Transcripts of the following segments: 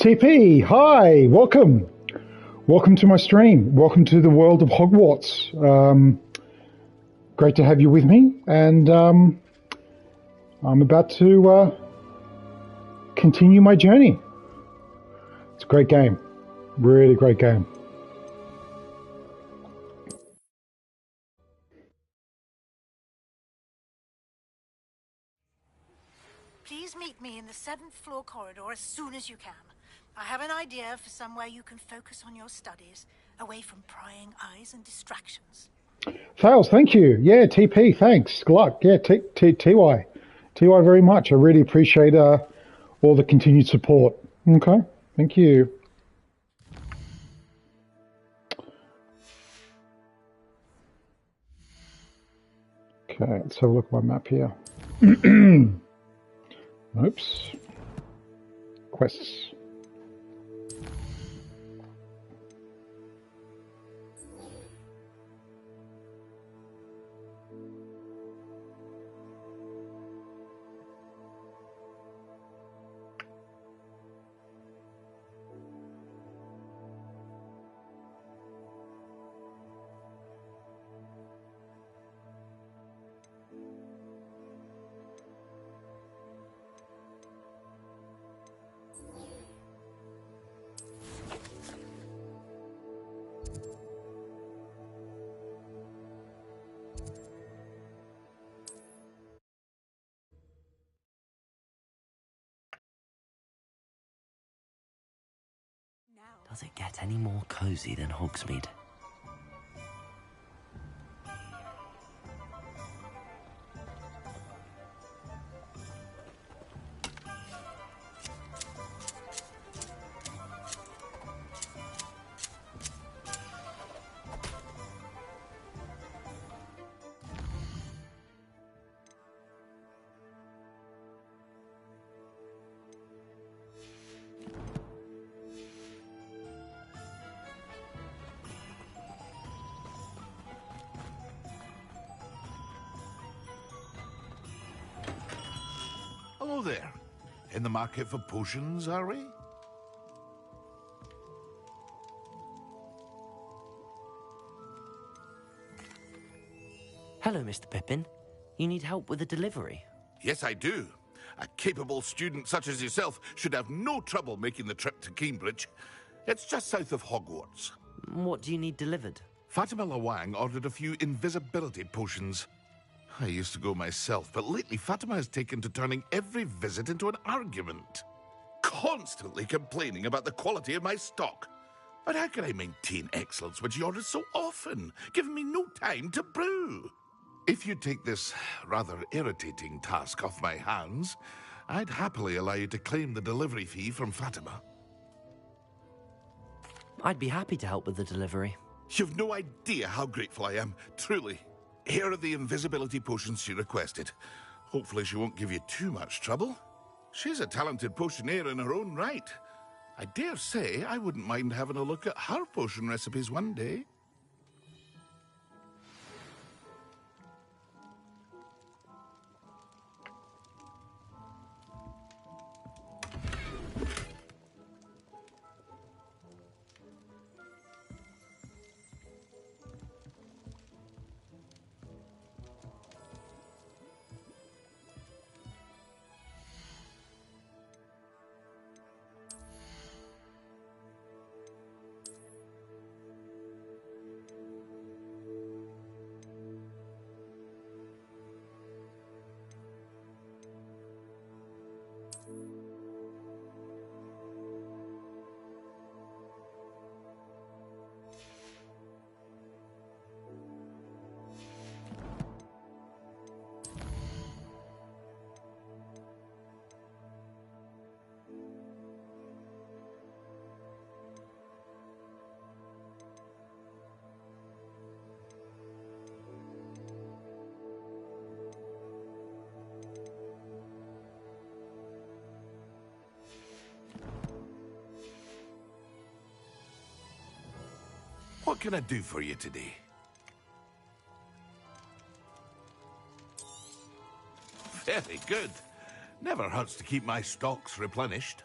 TP, hi, welcome. Welcome to my stream. Welcome to the world of Hogwarts. Great to have you with me, and I'm about to continue my journey. It's a great game, really great game. Please meet me in the 7th floor corridor as soon as you can. I have an idea for somewhere you can focus on your studies, away from prying eyes and distractions. Fails, thank you. Yeah, TP, thanks. Good luck. Yeah, TY very much. I really appreciate all the continued support. Okay, thank you. Okay, let's have a look at my map here. Oops. Quests. Does it get any more cozy than Hogsmeade? Hello there. In the market for potions, are we? Hello, Mr. Pippin. You need help with a delivery? Yes, I do. A capable student such as yourself should have no trouble making the trip to Cambridge. It's just south of Hogwarts. What do you need delivered? Fatima Lawang ordered a few invisibility potions. I used to go myself, but lately Fatima has taken to turning every visit into an argument. Constantly complaining about the quality of my stock. But how can I maintain excellence when she orders so often, giving me no time to brew? If you take this rather irritating task off my hands, I'd happily allow you to claim the delivery fee from Fatima. I'd be happy to help with the delivery. You've no idea how grateful I am, truly. Here are the invisibility potions she requested. Hopefully she won't give you too much trouble. She's a talented potioneer in her own right. I dare say I wouldn't mind having a look at her potion recipes one day. What can I do for you today? Very good. Never hurts to keep my stocks replenished.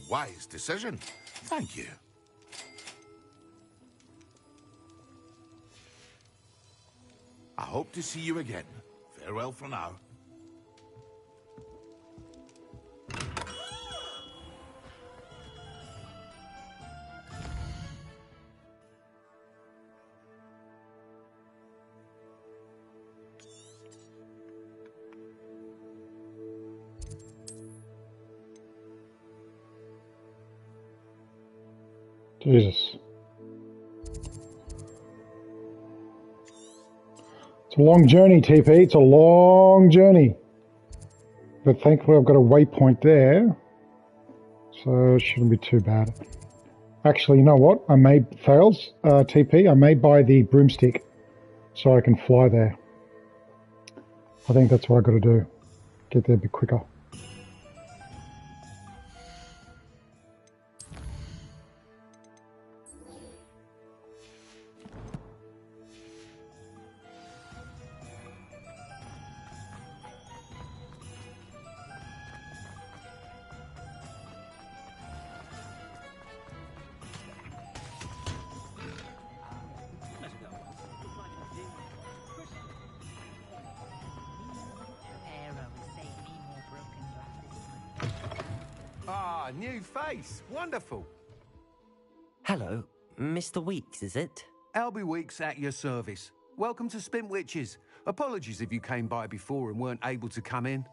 wise decision. Thank you. I hope to see you again. Farewell for now. Jesus. It's a long journey, TP. It's a long journey. But thankfully I've got a waypoint there. So it shouldn't be too bad. Actually, you know what? I may, fails, TP, I may buy the broomstick so I can fly there. I think that's what I got to do. Get there a bit quicker. Ah, new face. Wonderful. Hello, Mr. Weeks, is it? Albie Weeks at your service. Welcome to Spintwitches. Apologies if you came by before and weren't able to come in.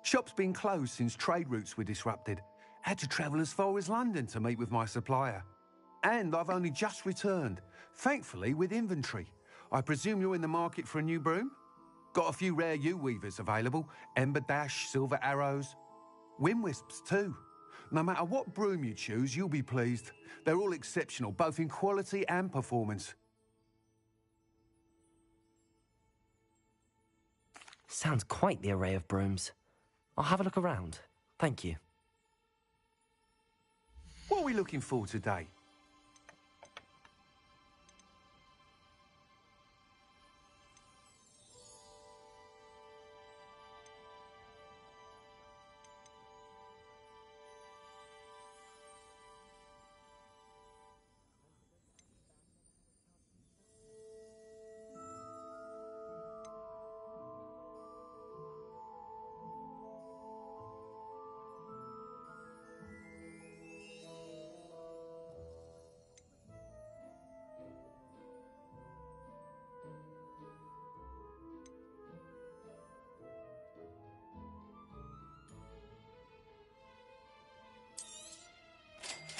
Shop's been closed since trade routes were disrupted. Had to travel as far as London to meet with my supplier. And I've only just returned, thankfully with inventory. I presume you're in the market for a new broom? Got a few rare yew-weavers available. Ember Dash, Silver Arrows. Wind Wisps too. No matter what broom you choose, you'll be pleased. They're all exceptional, both in quality and performance. Sounds quite the array of brooms. I'll have a look around. Thank you. What are we looking for today?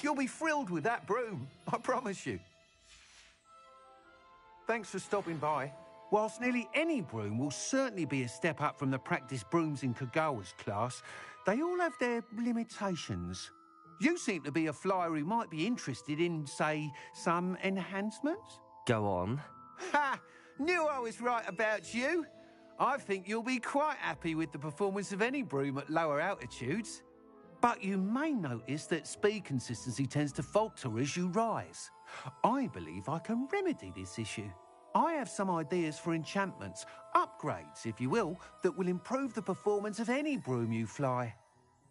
You'll be thrilled with that broom, I promise you. Thanks for stopping by. Whilst nearly any broom will certainly be a step up from the practice brooms in Kagawa's class, they all have their limitations. You seem to be a flyer who might be interested in, say, some enhancements? Go on. Ha! Knew I was right about you. I think you'll be quite happy with the performance of any broom at lower altitudes. But you may notice that speed consistency tends to falter as you rise. I believe I can remedy this issue. I have some ideas for enchantments, upgrades, if you will, that will improve the performance of any broom you fly.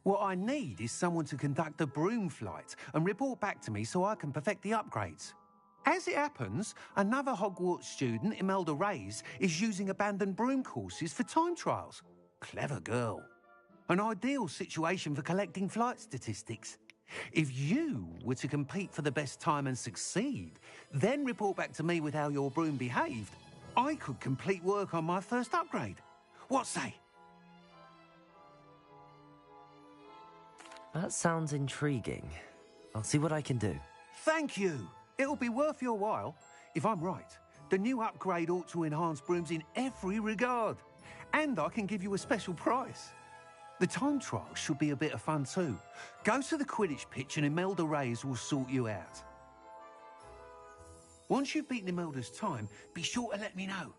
What I need is someone to conduct a broom flight and report back to me so I can perfect the upgrades. As it happens, another Hogwarts student, Imelda Reyes, is using abandoned broom courses for time trials. Clever girl. An ideal situation for collecting flight statistics. If you were to compete for the best time and succeed, then report back to me with how your broom behaved, I could complete work on my first upgrade. What say? That sounds intriguing. I'll see what I can do. Thank you. It'll be worth your while. If I'm right, the new upgrade ought to enhance brooms in every regard. And I can give you a special price. The time trial should be a bit of fun too. Go to the Quidditch pitch and Imelda Reyes will sort you out. Once you've beaten Imelda's time, be sure to let me know.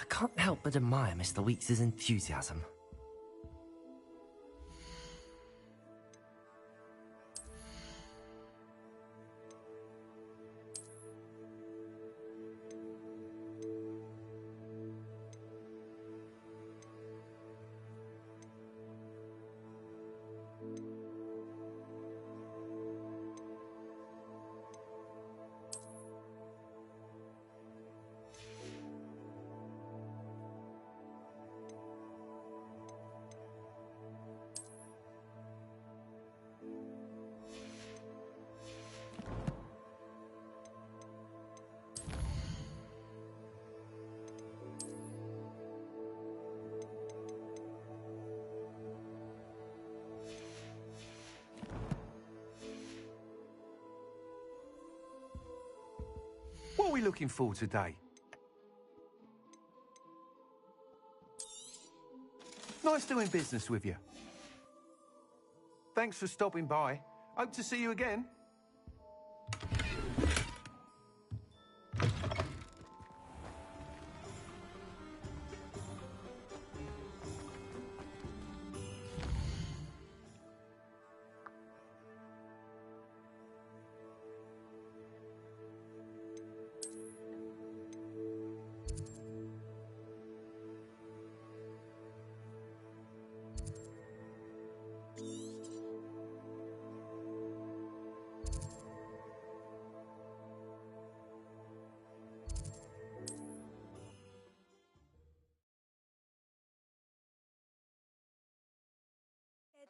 Can't help but admire Mr. Weeks' enthusiasm. we looking for today? Nice doing business with you. Thanks for stopping by. Hope to see you again.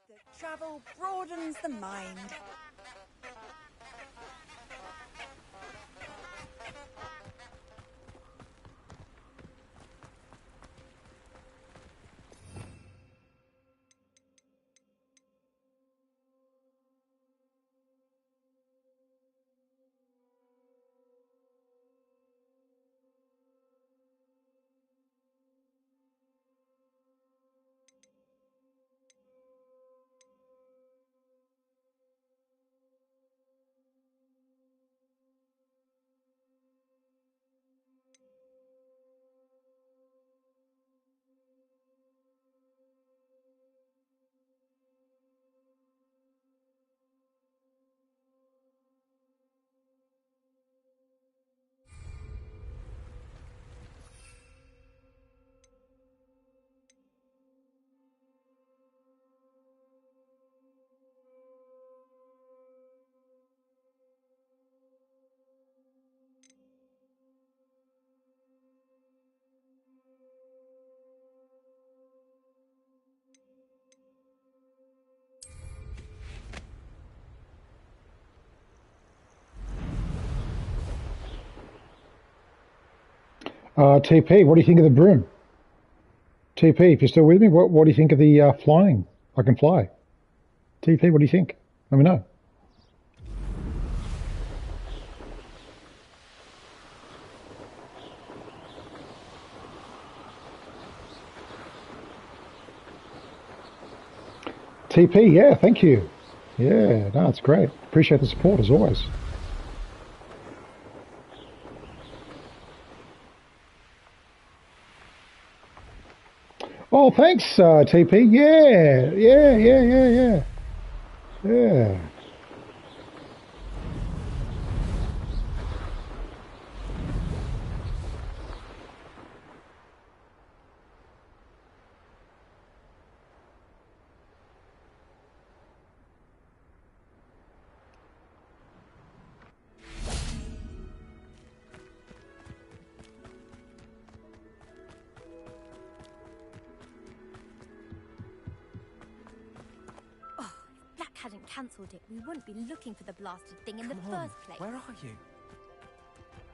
That travel broadens the mind. TP, what do you think of the broom? TP, if you're still with me, what do you think of the flying? I can fly. TP, what do you think? Let me know. TP, yeah, thank you. Yeah, no, it's great. Appreciate the support as always. Oh, thanks, TP. Yeah, yeah. Hadn't cancelled it, we wouldn't be looking for the blasted thing in the first place. Where are you?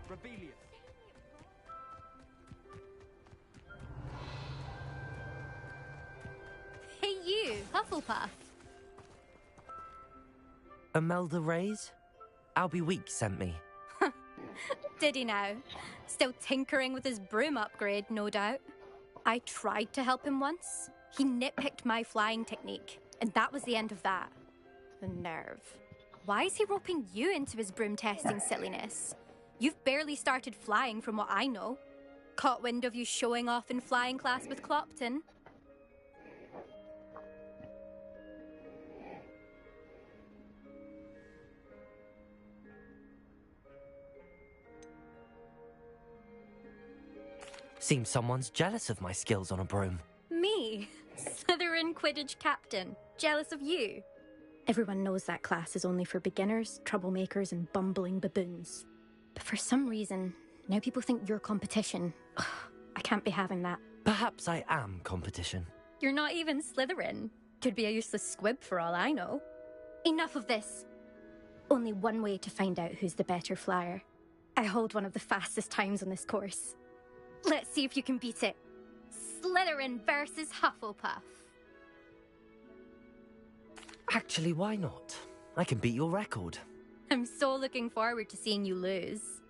Rebellion. Hey you, Hufflepuff. Imelda Reyes? Albie Weeks sent me. Did he now? Still tinkering with his broom upgrade, no doubt. I tried to help him once. He nitpicked my flying technique, and that was the end of that. The nerve. Why is he roping you into his broom testing silliness? You've barely started flying from what I know. Caught wind of you showing off in flying class with Clopton. Seems someone's jealous of my skills on a broom. Me? Slytherin Quidditch captain. Jealous of you? Everyone knows that class is only for beginners, troublemakers, and bumbling baboons. But for some reason, now people think you're competition. Ugh, I can't be having that. Perhaps I am competition. You're not even Slytherin. Could be a useless squib for all I know. Enough of this. Only one way to find out who's the better flyer. I hold one of the fastest times on this course. Let's see if you can beat it. Slytherin versus Hufflepuff. Actually, why not? I can beat your record. I'm so looking forward to seeing you lose.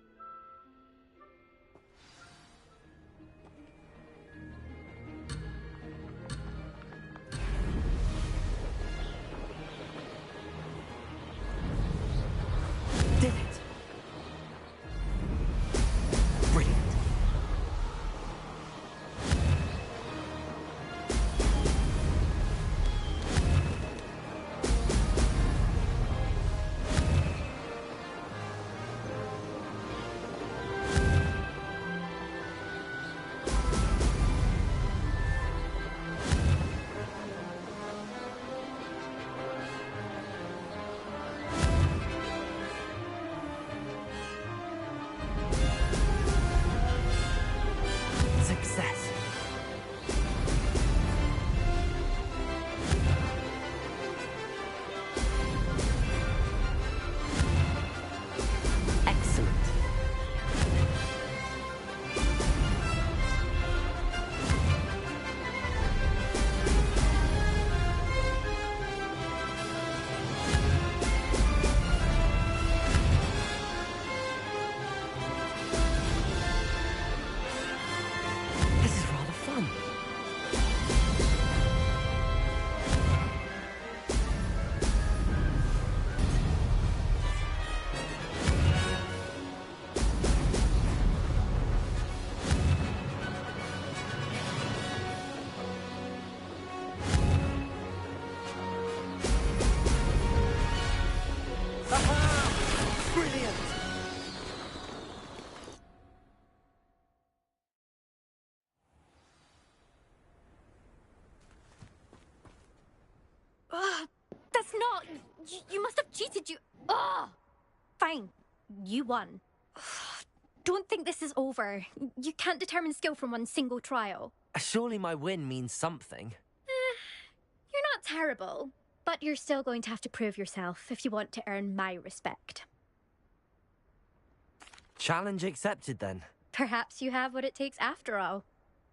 not. You must have cheated. Ugh! Fine. You won. Don't think this is over. You can't determine skill from one single trial. Surely my win means something. You're not terrible, but you're still going to have to prove yourself if you want to earn my respect. Challenge accepted, then. Perhaps you have what it takes after all.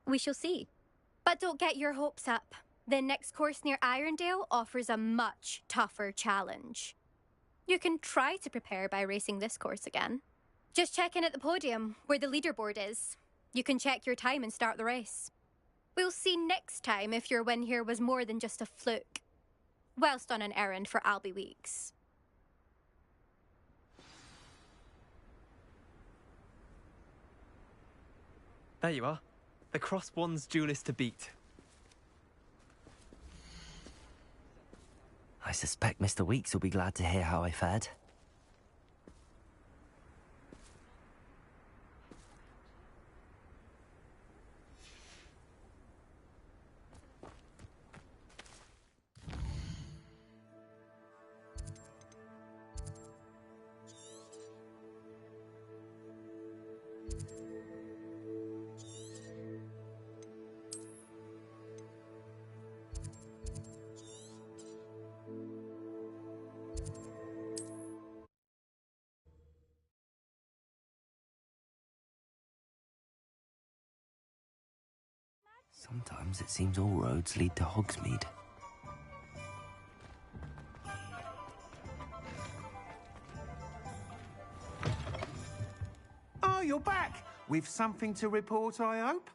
We shall see. But don't get your hopes up. The next course near Irondale offers a much tougher challenge. You can try to prepare by racing this course again. Just check in at the podium, where the leaderboard is. You can check your time and start the race. We'll see next time if your win here was more than just a fluke, whilst on an errand for Albie Weeks. There you are. The Crosswands duelist to beat. I suspect Mr. Weeks will be glad to hear how I fared. Sometimes it seems all roads lead to Hogsmeade. Oh, you're back! With something to report, I hope?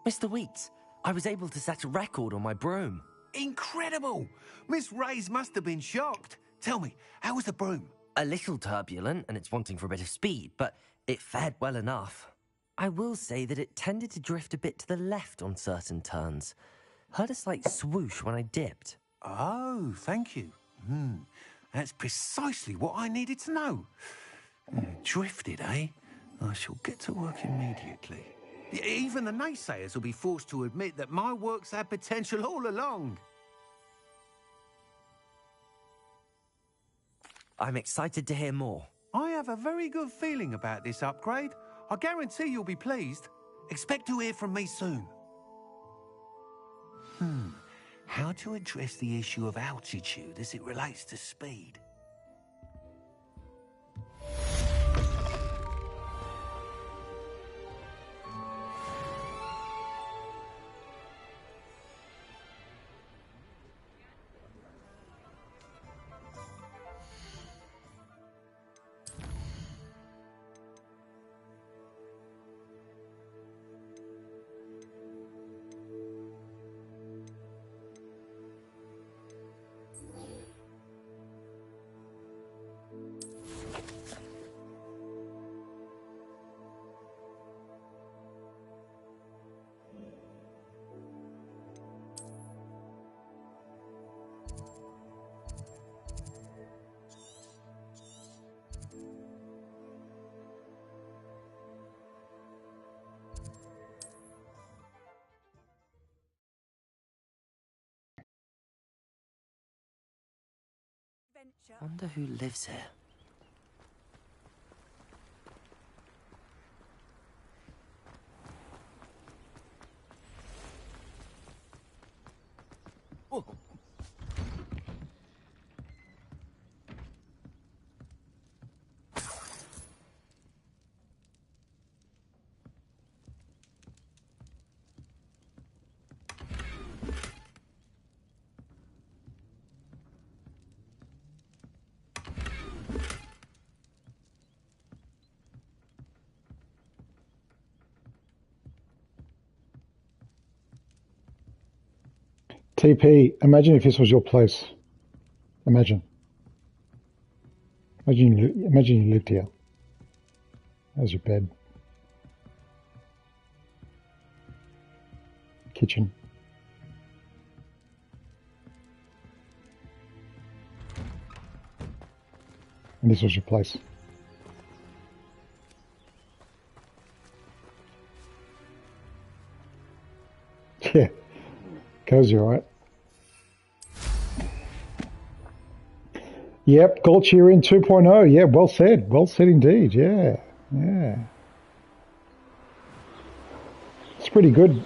Mr. Weeks, I was able to set a record on my broom. Incredible! Miss Reyes must have been shocked. Tell me, how was the broom? A little turbulent, and it's wanting for a bit of speed, but it fared well enough. I will say that it tended to drift a bit to the left on certain turns. Heard a slight swoosh when I dipped. Oh, thank you. That's precisely what I needed to know. Drifted, eh? I shall get to work immediately. Even the naysayers will be forced to admit that my work's had potential all along. I'm excited to hear more. I have a very good feeling about this upgrade. I guarantee you'll be pleased. Expect to hear from me soon. How to address the issue of altitude as it relates to speed? Wonder who lives here. Oh. TP, imagine if this was your place. Imagine. Imagine you lived here. There's your bed. Kitchen. And this was your place. Yeah, cozy, all right. Yep, Goldshear in 2.0. Yeah, well said. Well said indeed. Yeah, yeah. It's pretty good.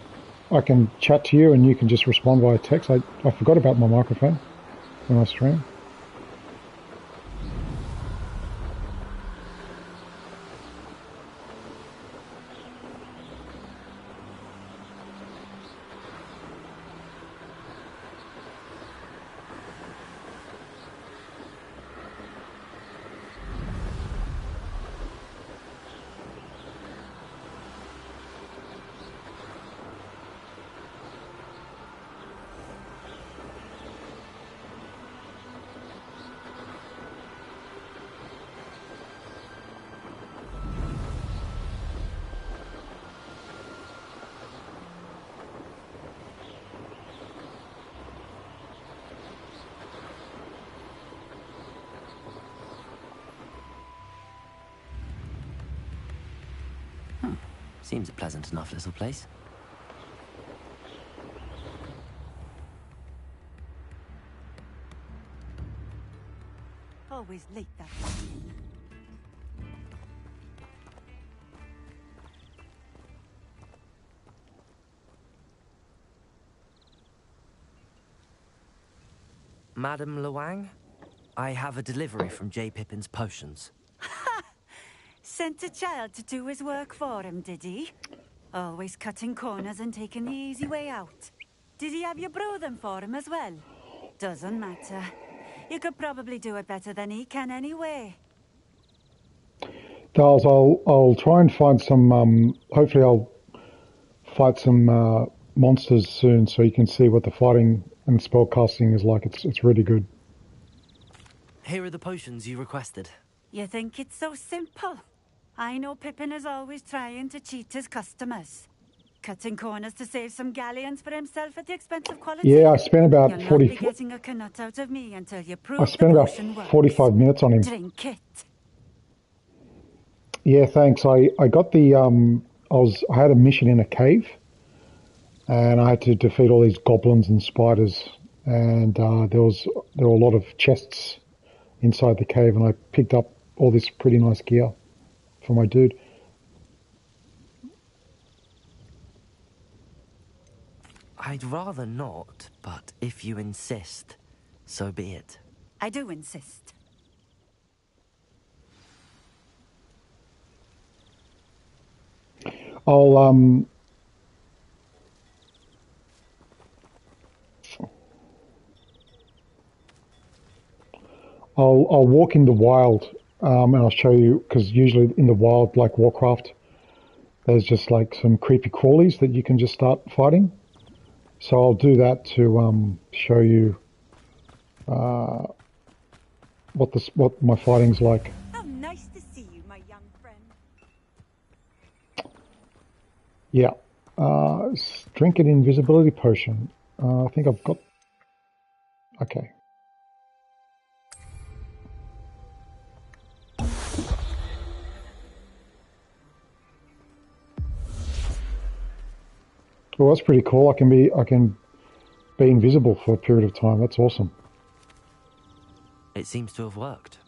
I can chat to you and you can just respond via text. I forgot about my microphone when I stream. Seems a pleasant enough little place. Always late that Madam Luang, I have a delivery from J. Pippin's potions. Sent a child to do his work for him, did he? Always cutting corners and taking the easy way out. Did he have you brew them for him as well? Doesn't matter. You could probably do it better than he can anyway. Giles, I'll try and find some. Hopefully, I'll fight some monsters soon, so you can see what the fighting and spellcasting is like. It's really good. Here are the potions you requested. You think it's so simple? I know Pippin is always trying to cheat his customers. Cutting corners to save some galleons for himself at the expense of quality. Yeah, I spent about You'll 40. not be getting a canut out of me until you prove I spent the about potion works. 45 minutes on him. Drink it. Yeah, thanks. I got the I had a mission in a cave, and I had to defeat all these goblins and spiders, and there were a lot of chests inside the cave, and I picked up all this pretty nice gear for my dude. I'd rather not, but if you insist, so be it. I do insist. I'll walk in the wild, and I'll show you, because usually in the wild, like Warcraft, there's just like some creepy crawlies that you can just start fighting. So I'll do that to show you what my fighting's like. How nice to see you, my young friend. Yeah. Drink an invisibility potion. I think I've got... Okay. Well, that's pretty cool. I can be invisible for a period of time. That's awesome. It seems to have worked.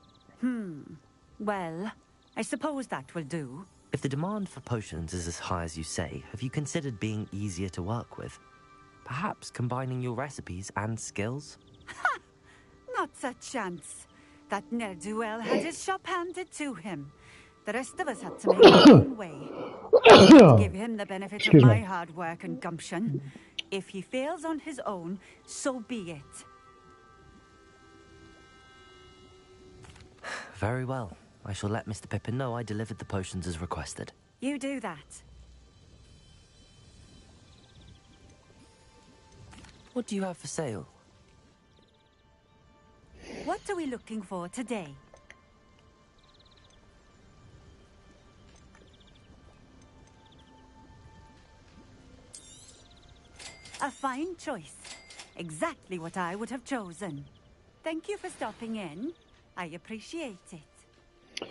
Well, I suppose that will do. If the demand for potions is as high as you say, have you considered being easier to work with? Perhaps combining your recipes and skills? Not a chance. That ne'er-do-well had his shop handed to him. The rest of us had to make our own way. To give him the benefit Excuse of my me. hard work and gumption. If he fails on his own, so be it. Very well. I shall let Mr. Pippin know I delivered the potions as requested. You do that. What do you have for sale? What are we looking for today? A fine choice. Exactly what I would have chosen. Thank you for stopping in. I appreciate it.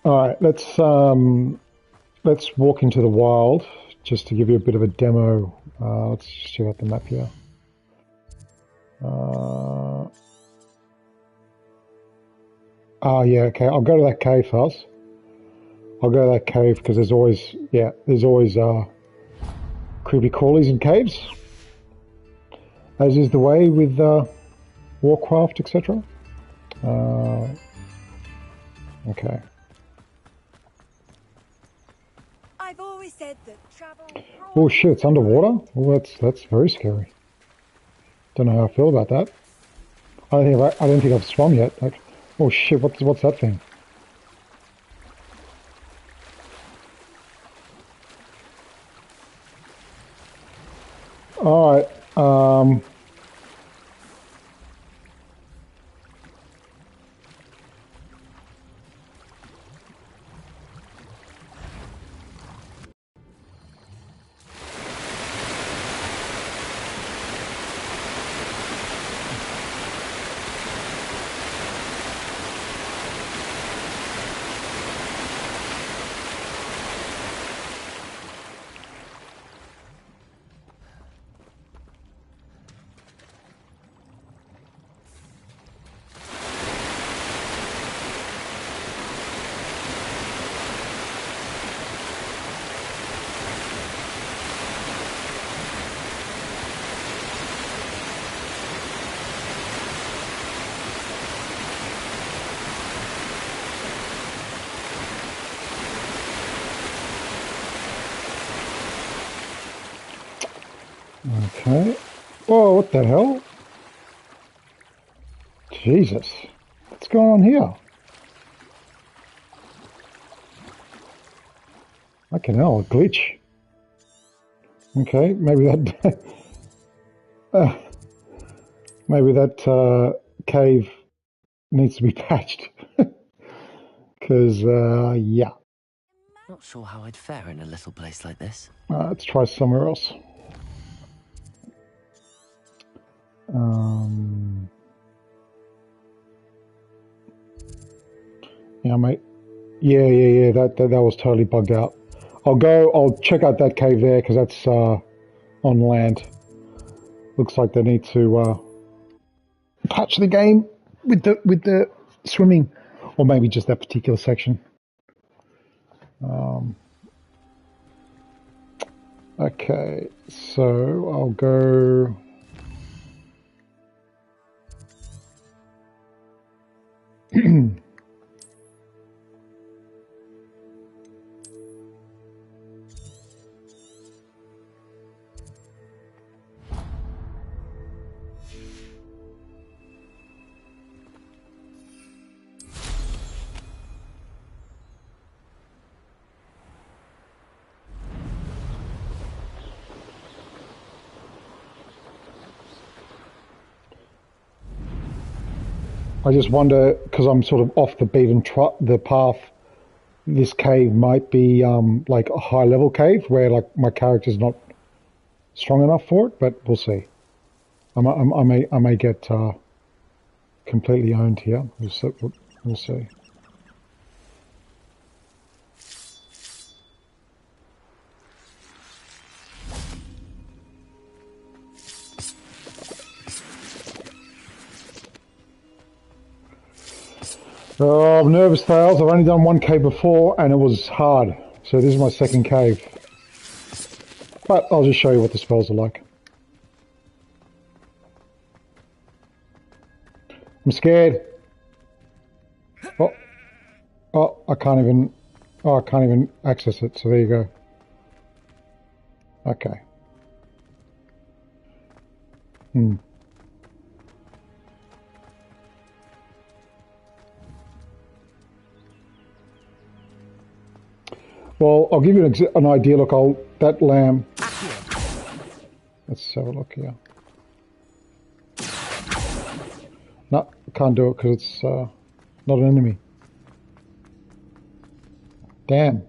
All right, let's walk into the wild just to give you a bit of a demo Let's just check out the map here. Yeah, okay. I'll go to that cave first. I'll go to that cave because there's always creepy crawlies in caves, as is the way with Warcraft, etc. Okay. I've always said that travel. Oh shit! It's underwater. Oh, that's very scary. Don't know how I feel about that. I don't think I've swum yet. Like, oh shit! What's that thing? All right. Okay. Whoa, what the hell? Jesus. What's going on here? Fucking hell, a glitch. Okay, maybe that... maybe that cave needs to be patched. Because, yeah. Not sure how I'd fare in a little place like this. Let's try somewhere else. Yeah, mate. Yeah. That was totally bugged out. I'll check out that cave there because that's on land. Looks like they need to patch the game with the swimming, or maybe just that particular section. Okay, so I'll go. I just wonder, because I'm sort of off the the path, this cave might be like a high level cave where like my character's not strong enough for it, but we'll see. I may get completely owned here. We'll see. Oh, I'm nervous, Thales. I've only done one cave before, and it was hard. So this is my second cave. But I'll just show you what the spells are like. I'm scared. Oh, I can't even access it. So there you go. Okay. Well, I'll give you an idea. Look, that lamb. Let's have a look here. No, can't do it because it's not an enemy. Damn.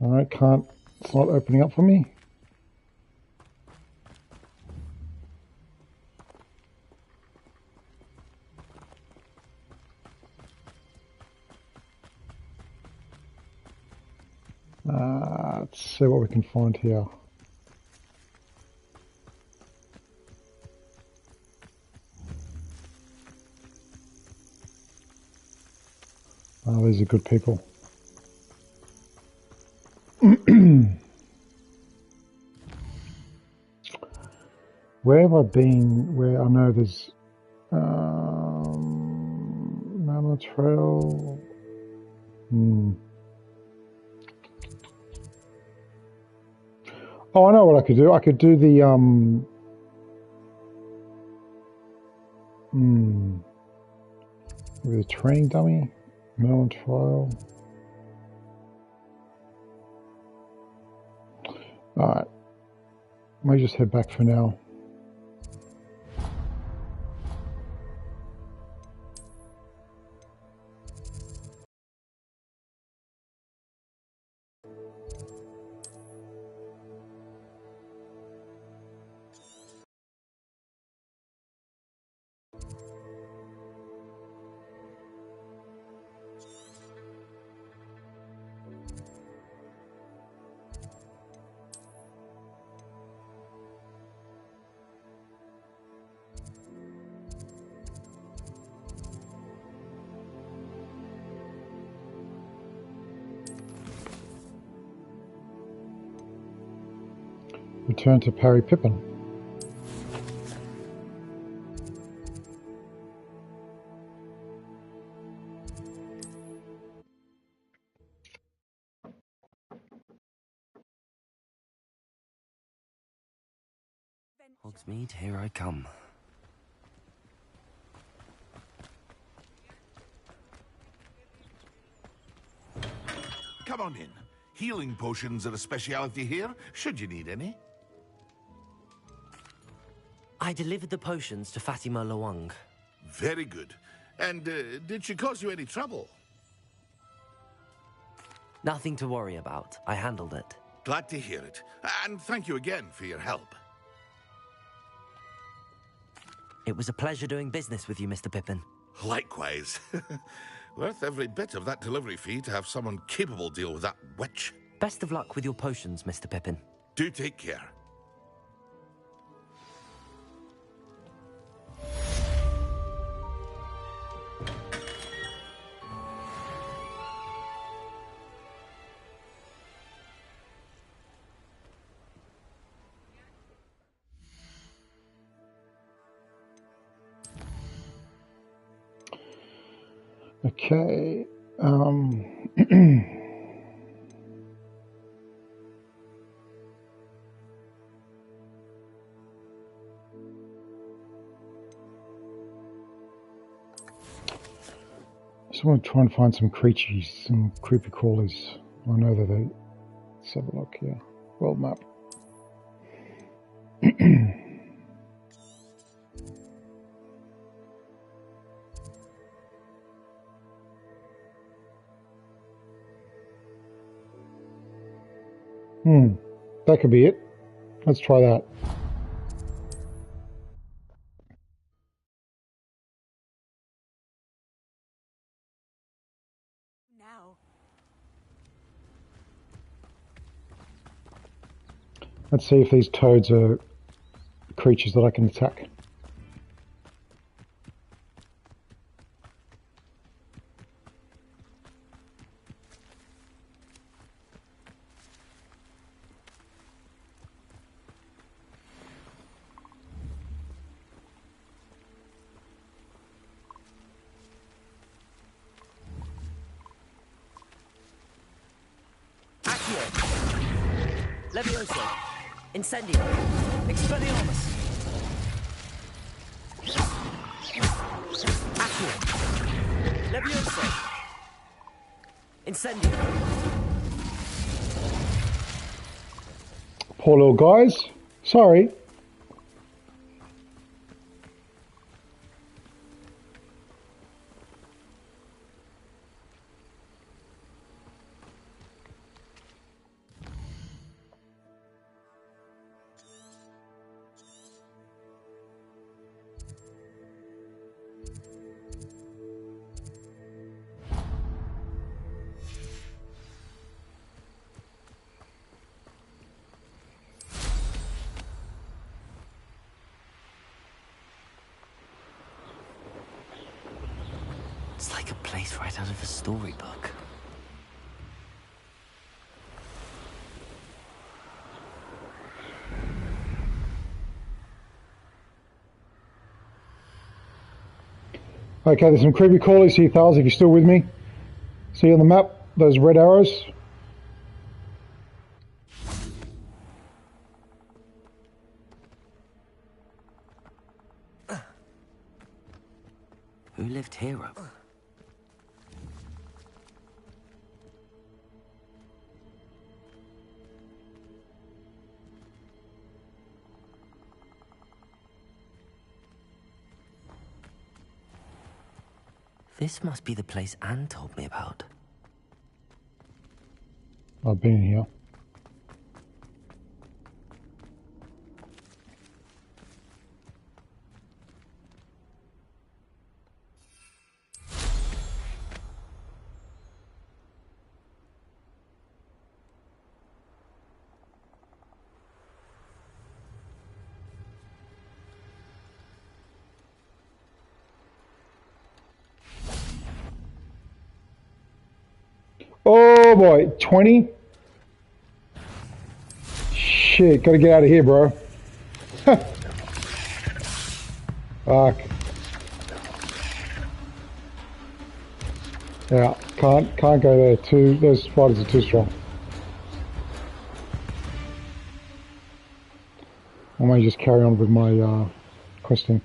Alright, can't. It's not opening up for me. Let's see what we can find here. Oh, these are good people. Where have I been? Where I know there's Mountain Trail. Oh, I know what I could do. I could do the maybe the training dummy, Mountain Trail. All right, may just head back for now. Return to Parry Pippin. Hogsmeade, here I come. Come on in. Healing potions are a speciality here, should you need any. I delivered the potions to Fatima Lawang. Very good. And did she cause you any trouble? Nothing to worry about. I handled it. Glad to hear it. And thank you again for your help. It was a pleasure doing business with you, Mr. Pippin. Likewise. Worth every bit of that delivery fee to have someone capable deal with that witch. Best of luck with your potions, Mr. Pippin. Do take care. Okay. Just want to try and find some creatures, some creepy crawlers. I know that they. Let's have a look here. World map. That could be it. Let's try that. Now. Let's see if these toads are creatures that I can attack. Levioso. Incendio. Expelliarmus. Accio. Levioso. Incendio. Poor little guys. Sorry. It's like a place right out of a storybook. Okay, there's some creepy crawlies here, Thales, if you're still with me. See on the map, those red arrows? Who lived here? This must be the place Anne told me about. I've been here. Oh boy, 20? Shit, gotta get out of here, bro. Fuck. Yeah, can't go there. Those spiders are too strong. I may just carry on with my questing.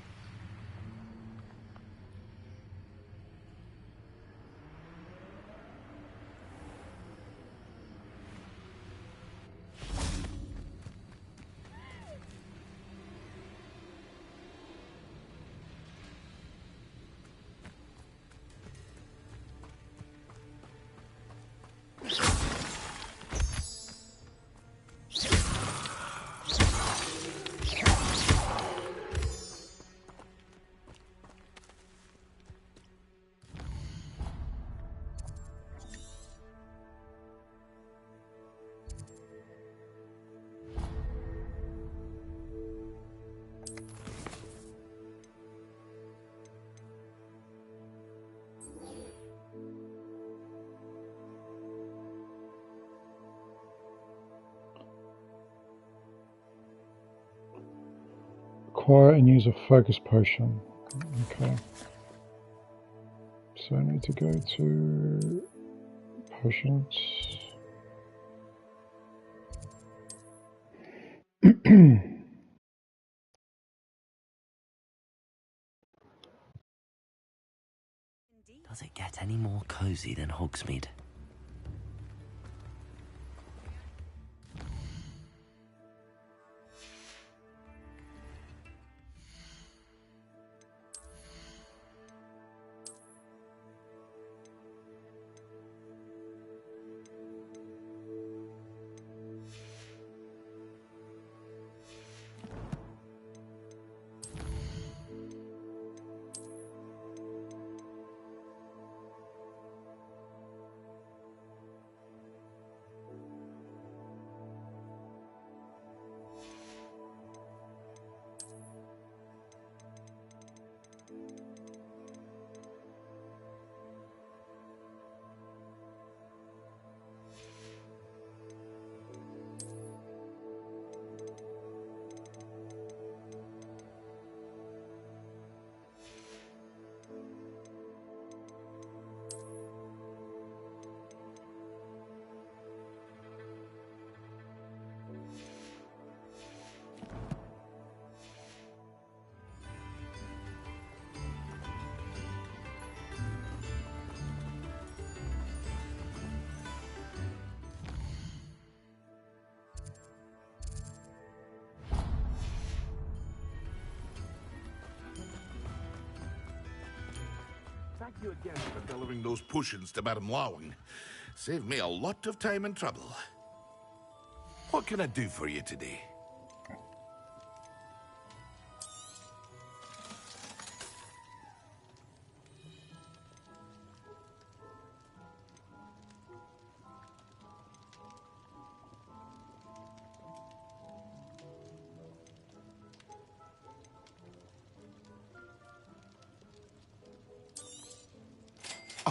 Acquire and use a focus potion. Okay. So I need to go to potions. Does it get any more cozy than Hogsmeade? Thank you again for delivering those potions to Madame Lowing. Saved me a lot of time and trouble. What can I do for you today?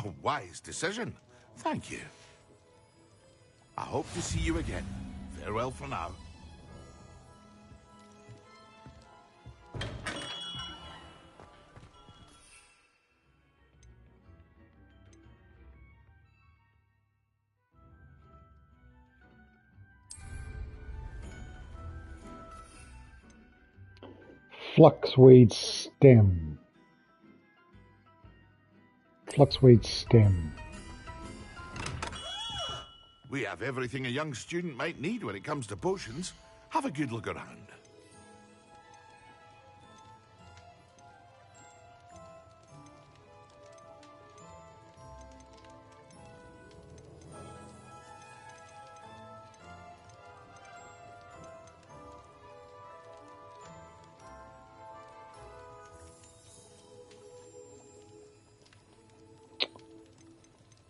A wise decision. Thank you. I hope to see you again. Farewell for now. Fluxweed stem. Fluxweed stem. We have everything a young student might need when it comes to potions. Have a good look around.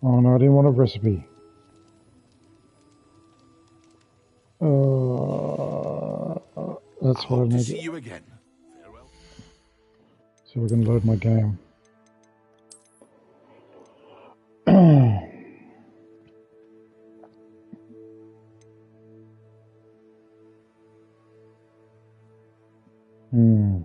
Oh no, I didn't want a recipe. That's what I hope to need. see you again. Farewell. So we're going to load my game. Hmm.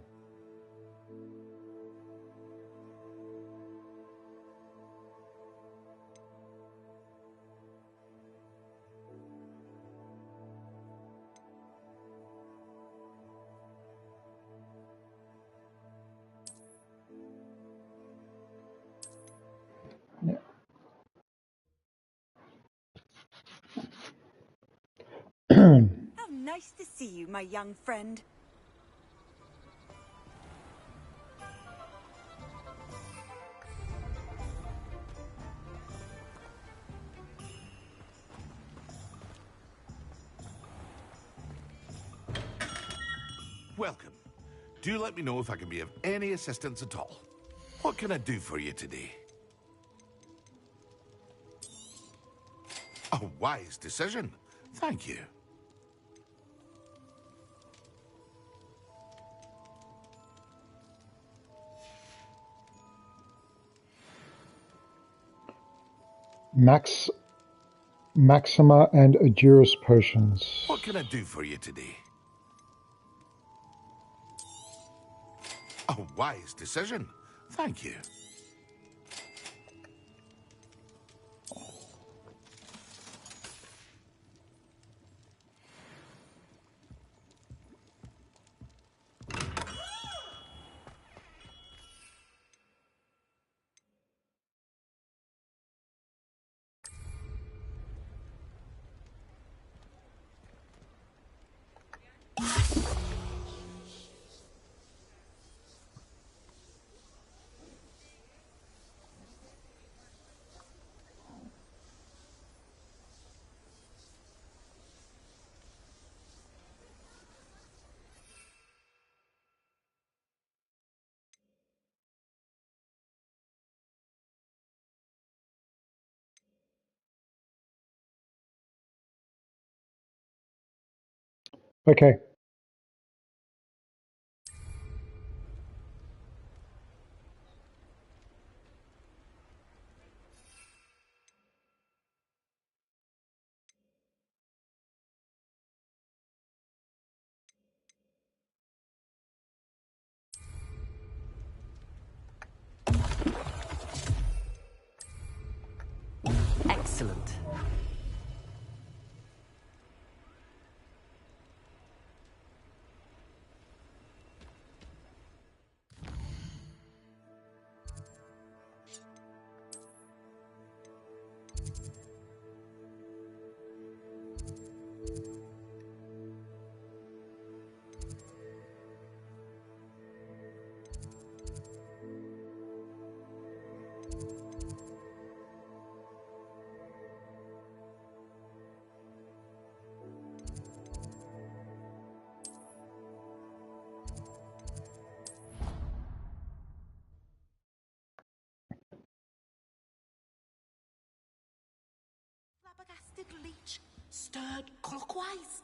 How nice to see you, my young friend. Welcome. Do let me know if I can be of any assistance at all. What can I do for you today? A wise decision. Thank you. Maxima and Adurus potions. What can I do for you today? A wise decision. Thank you. Okay. Excellent. Flabbergasted leech stirred clockwise.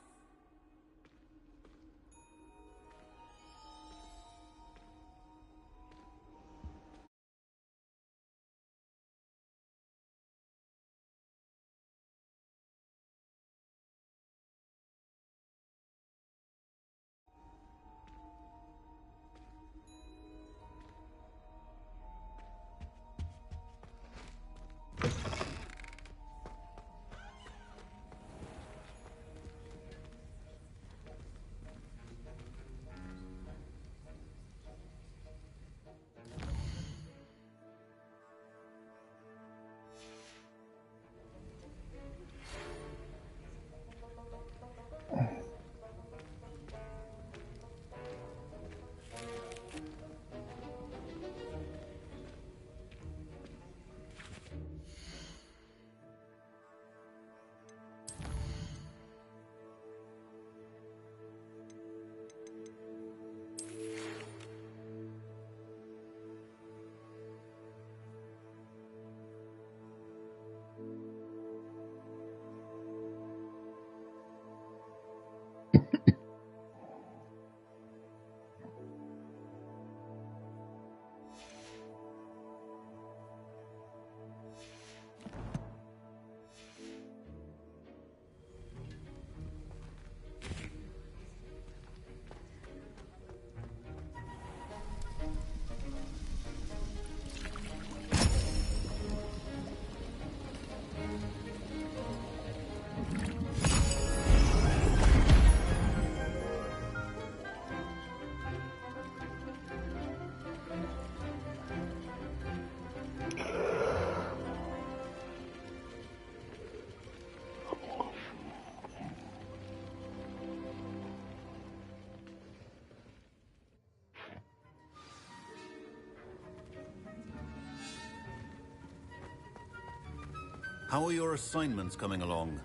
How are your assignments coming along?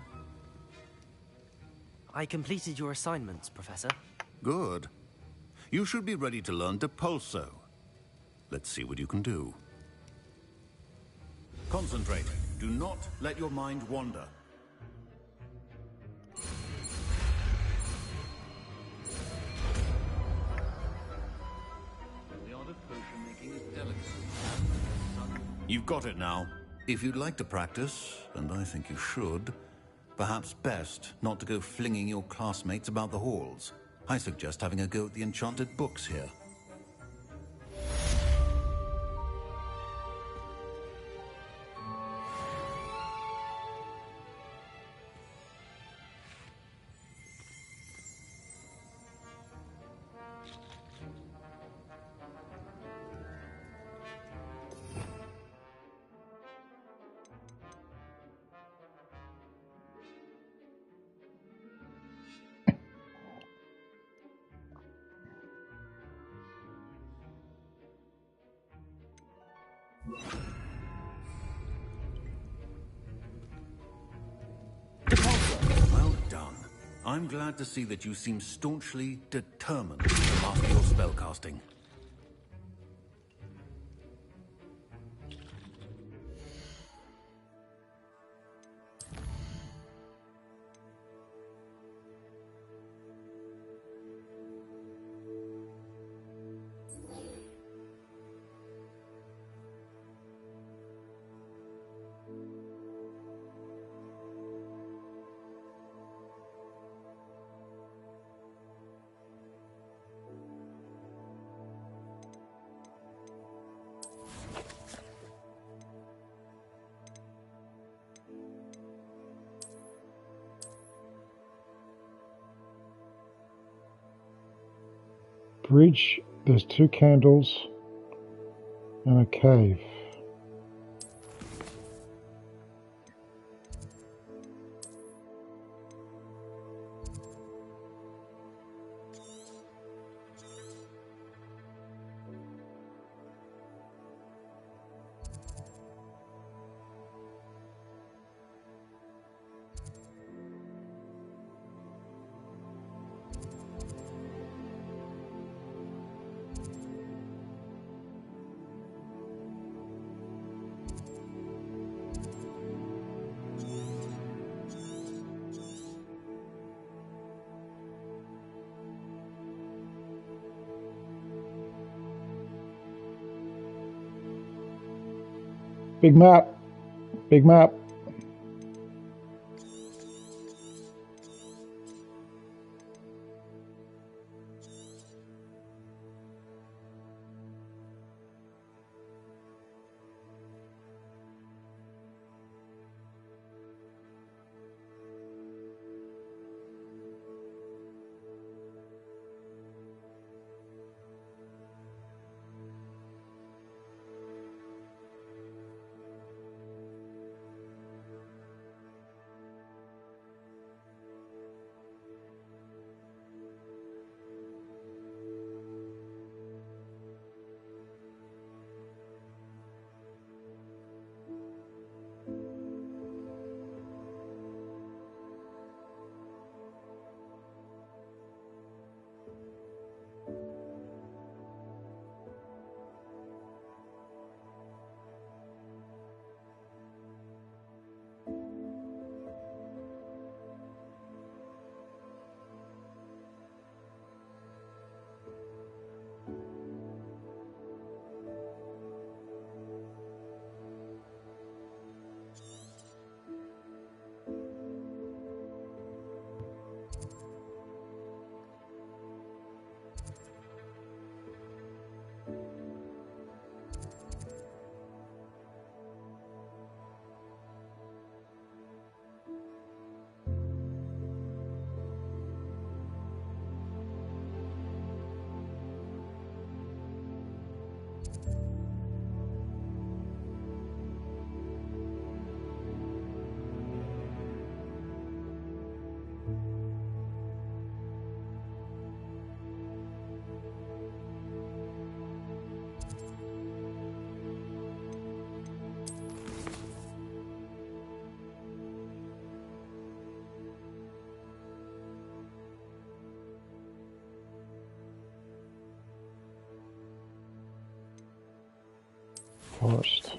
I completed your assignments, Professor. Good. You should be ready to learn Depulso. Let's see what you can do. Concentrate. Do not let your mind wander. The art of potion making is delicate. You've got it now. If you'd like to practice, and I think you should, perhaps best not to go flinging your classmates about the halls. I suggest having a go at the enchanted books here. Well done. I'm glad to see that you seem staunchly determined to master your spellcasting. Bridge, there's 2 candles and a cave. Big map. Big map. Forest.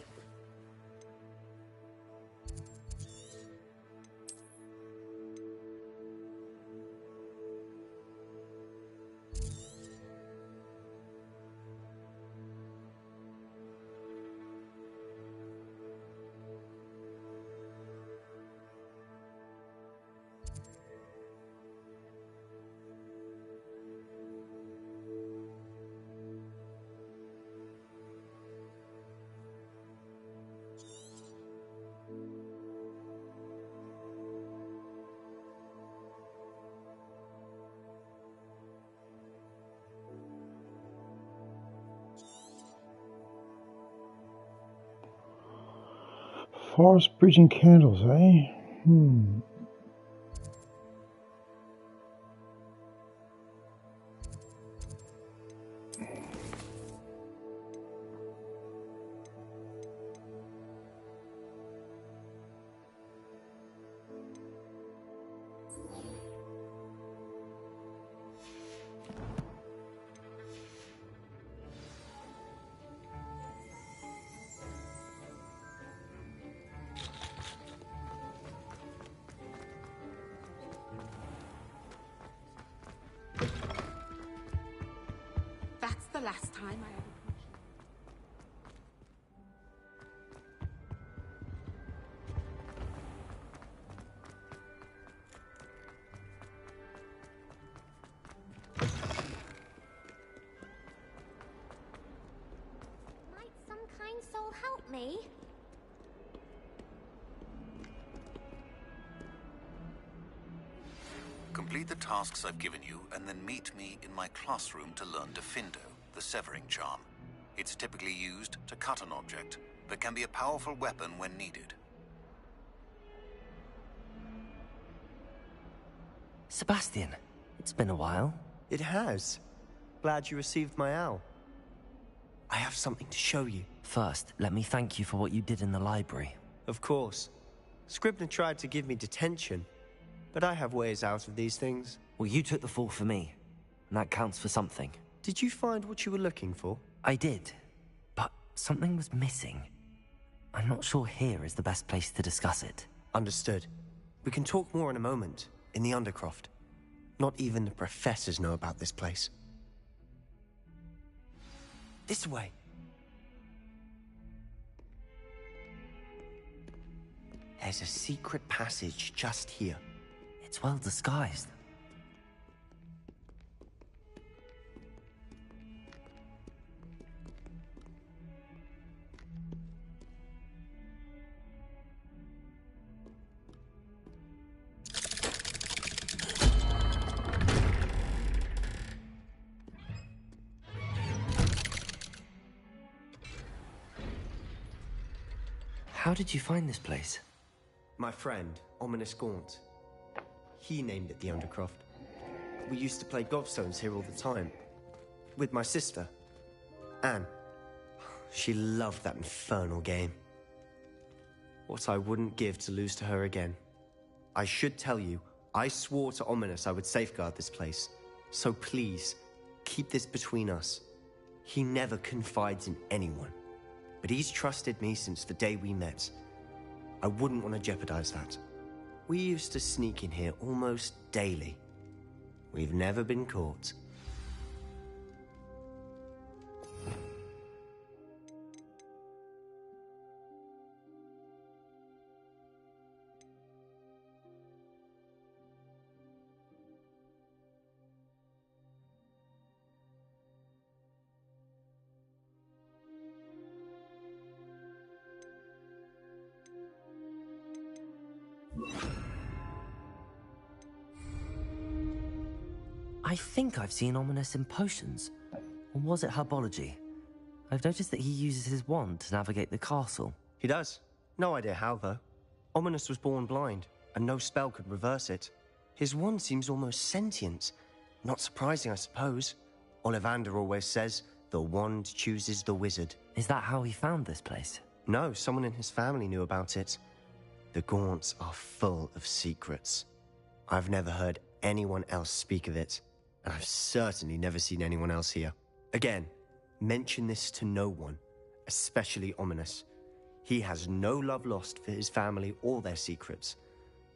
Forest bridge and candles, eh? That's the last time I ever pushed. Might some kind soul help me? Complete the tasks I've given you, and then meet me in my classroom to learn Defindo, the severing charm. It's typically used to cut an object, but can be a powerful weapon when needed. Sebastian, it's been a while. It has. Glad you received my owl. I have something to show you. First, let me thank you for what you did in the library. Of course. Scribner tried to give me detention, but I have ways out of these things. Well, you took the fall for me, and that counts for something. Did you find what you were looking for? I did, but something was missing. I'm not sure here is the best place to discuss it. Understood. We can talk more in a moment, in the Undercroft. Not even the professors know about this place. This way. There's a secret passage just here. It's well disguised. How did you find this place? My friend, Ominous Gaunt. He named it the Undercroft. We used to play gobstones here all the time. With my sister, Anne. She loved that infernal game. What I wouldn't give to lose to her again. I should tell you, I swore to Ominous I would safeguard this place. So please, keep this between us. He never confides in anyone. But he's trusted me since the day we met. I wouldn't want to jeopardize that. We used to sneak in here almost daily. We've never been caught. I think I've seen Ominous in potions. Or was it herbology? I've noticed that he uses his wand to navigate the castle. He does. No idea how, though. Ominous was born blind, and no spell could reverse it. His wand seems almost sentient. Not surprising, I suppose. Ollivander always says, the wand chooses the wizard. Is that how he found this place? No, someone in his family knew about it. The Gaunts are full of secrets. I've never heard anyone else speak of it, and I've certainly never seen anyone else here. Again, mention this to no one, especially ominous. He has no love lost for his family or their secrets,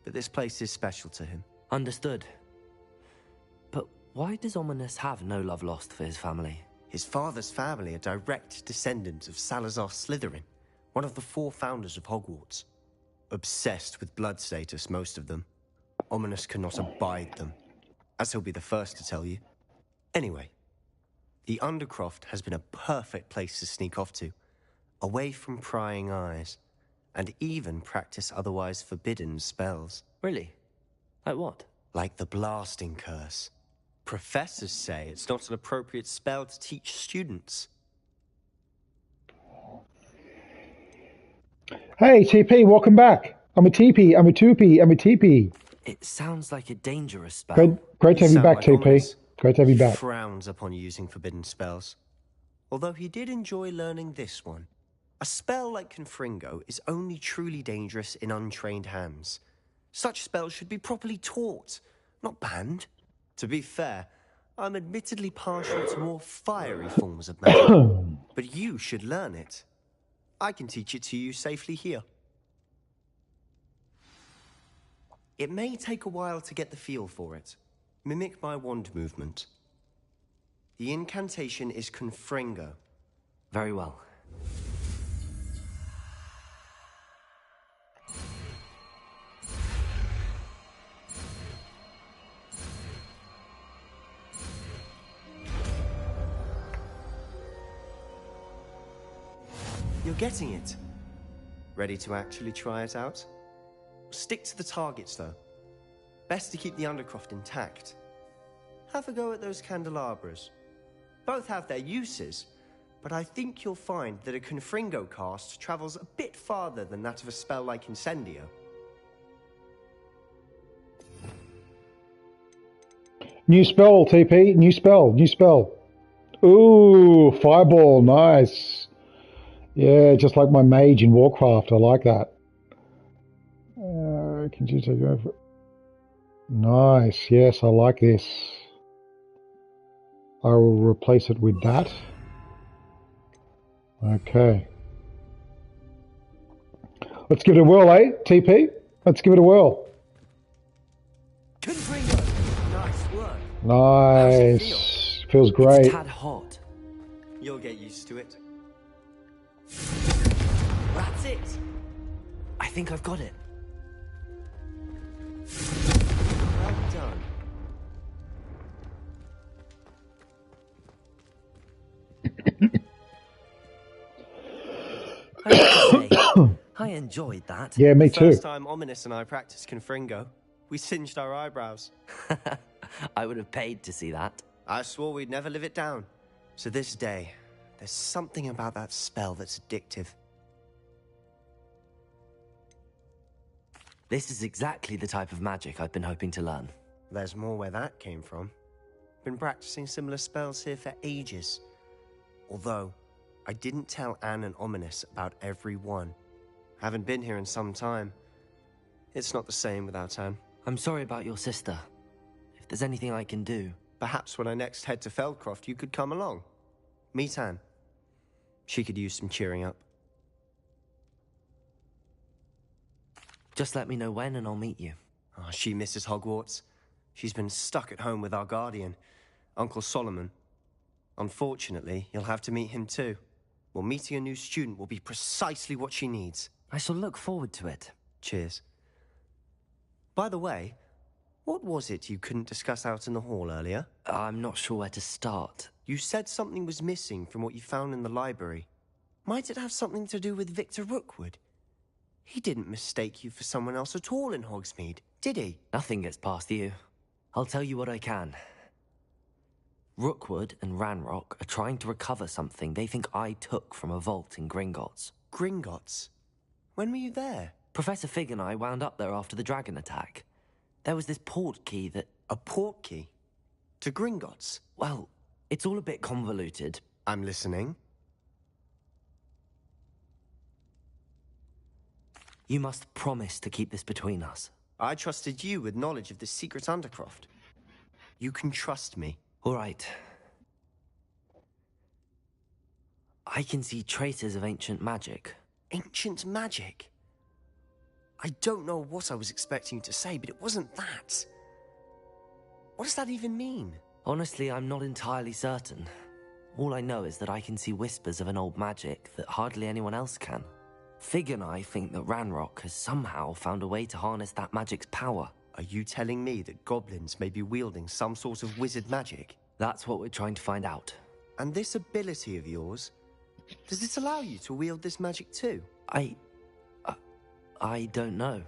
but this place is special to him. Understood. But why does Ominous have no love lost for his family? His father's family are direct descendants of Salazar Slytherin, one of the 4 founders of Hogwarts. Obsessed with blood status, most of them. Ominous cannot abide them, as he'll be the first to tell you. Anyway, the Undercroft has been a perfect place to sneak off to, away from prying eyes, and even practice otherwise forbidden spells. Really? Like what? Like the Blasting Curse. Professors say it's not an appropriate spell to teach students. Hey, TP, welcome back. I'm a TP, I'm a 2P, I'm a TP. It sounds like a dangerous spell. Great to have you back, like TP. Ominous. Great to have you back. Frowns upon using forbidden spells. Although he did enjoy learning this one. A spell like Confringo is only truly dangerous in untrained hands. Such spells should be properly taught, not banned. To be fair, I'm admittedly partial to more fiery forms of magic, but you should learn it. I can teach it to you safely here. It may take a while to get the feel for it. Mimic my wand movement. The incantation is Confringo. Very well. You're getting it. Ready to actually try it out? Stick to the targets, though. Best to keep the Undercroft intact. Have a go at those candelabras. Both have their uses, but I think you'll find that a Confringo cast travels a bit farther than that of a spell like Incendio. New spell, TP. New spell. New spell. Ooh, fireball. Nice. Yeah, just like my mage in Warcraft. I like that. Can you take over? Nice. Yes, I like this. I will replace it with that. Okay. Let's give it a whirl, eh, TP? Let's give it a whirl. Nice work. Nice. Feels great. It's a tad hot. You'll get used to it. That's it. I think I've got it. Well done. I have to say, I enjoyed that. Yeah, me the too. First time Ominous and I practiced Confringo, we singed our eyebrows. I would have paid to see that. I swore we'd never live it down. To this day, there's something about that spell that's addictive. This is exactly the type of magic I've been hoping to learn. There's more where that came from. Been practicing similar spells here for ages. Although, I didn't tell Anne and Ominous about every one. Haven't been here in some time. It's not the same without Anne. I'm sorry about your sister. If there's anything I can do... Perhaps when I next head to Feldcroft, you could come along. Meet Anne. She could use some cheering up. Just let me know when and I'll meet you. Oh, she misses Hogwarts. She's been stuck at home with our guardian, Uncle Solomon. Unfortunately, you'll have to meet him too. Well, meeting a new student will be precisely what she needs. I shall look forward to it. Cheers. By the way, what was it you couldn't discuss out in the hall earlier? I'm not sure where to start. You said something was missing from what you found in the library. Might it have something to do with Victor Rookwood? He didn't mistake you for someone else at all in Hogsmeade, did he? Nothing gets past you. I'll tell you what I can. Rookwood and Ranrock are trying to recover something they think I took from a vault in Gringotts. Gringotts? When were you there? Professor Fig and I wound up there after the dragon attack. There was this port key that... A port key? To Gringotts? Well, it's all a bit convoluted. I'm listening. You must promise to keep this between us. I trusted you with knowledge of the secret Undercroft. You can trust me. All right. I can see traces of ancient magic. Ancient magic? I don't know what I was expecting you to say, but it wasn't that. What does that even mean? Honestly, I'm not entirely certain. All I know is that I can see whispers of an old magic that hardly anyone else can. Fig and I think that Ranrock has somehow found a way to harness that magic's power. Are you telling me that goblins may be wielding some sort of wizard magic? That's what we're trying to find out. And this ability of yours, does it allow you to wield this magic too? I don't know.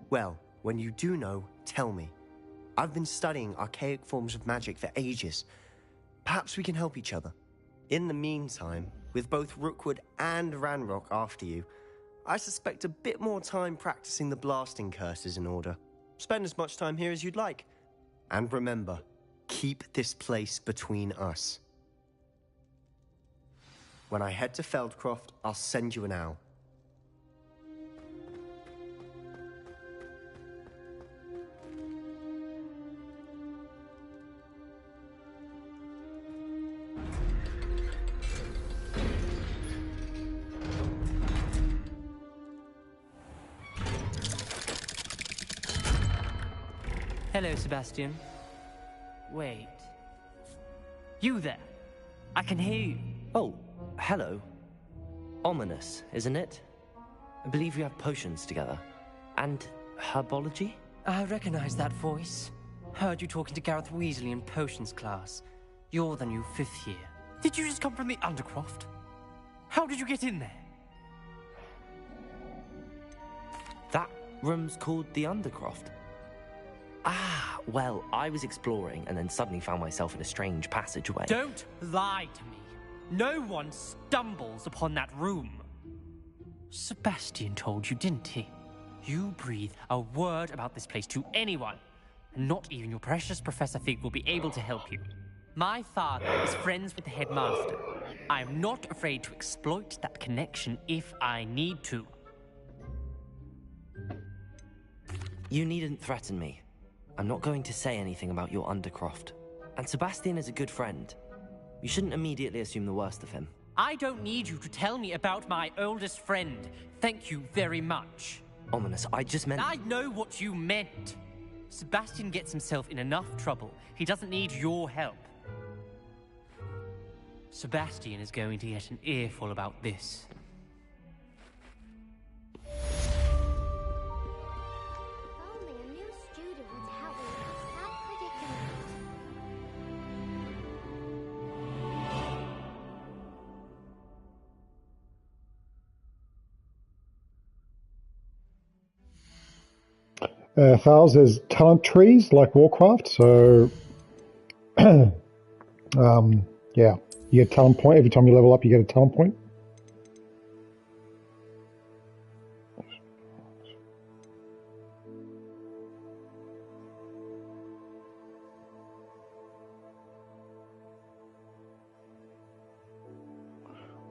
Well, when you do know, tell me. I've been studying archaic forms of magic for ages. Perhaps we can help each other. In the meantime, with both Rookwood and Ranrock after you, I suspect a bit more time practicing the blasting curse is in order. Spend as much time here as you'd like. And remember, keep this place between us. When I head to Feldcroft, I'll send you an owl. Hello, Sebastian. Wait. You there? I can hear you. Oh, hello. Ominous, isn't it? I believe we have potions together. And herbology? I recognize that voice. Heard you talking to Gareth Weasley in potions class. You're the new 5th year. Did you just come from the Undercroft? How did you get in there? That room's called the Undercroft. Ah, well, I was exploring and then suddenly found myself in a strange passageway. Don't lie to me. No one stumbles upon that room. Sebastian told you, didn't he? You breathe a word about this place to anyone, and not even your precious Professor Fig will be able to help you. My father is friends with the headmaster. I am not afraid to exploit that connection if I need to. You needn't threaten me. I'm not going to say anything about your Undercroft. And Sebastian is a good friend. You shouldn't immediately assume the worst of him. I don't need you to tell me about my oldest friend. Thank you very much. Ominous, I just meant... I know what you meant. Sebastian gets himself in enough trouble. He doesn't need your help. Sebastian is going to get an earful about this. Thales, there's talent trees like Warcraft, so yeah, you get a talent point. Every time you level up, you get a talent point.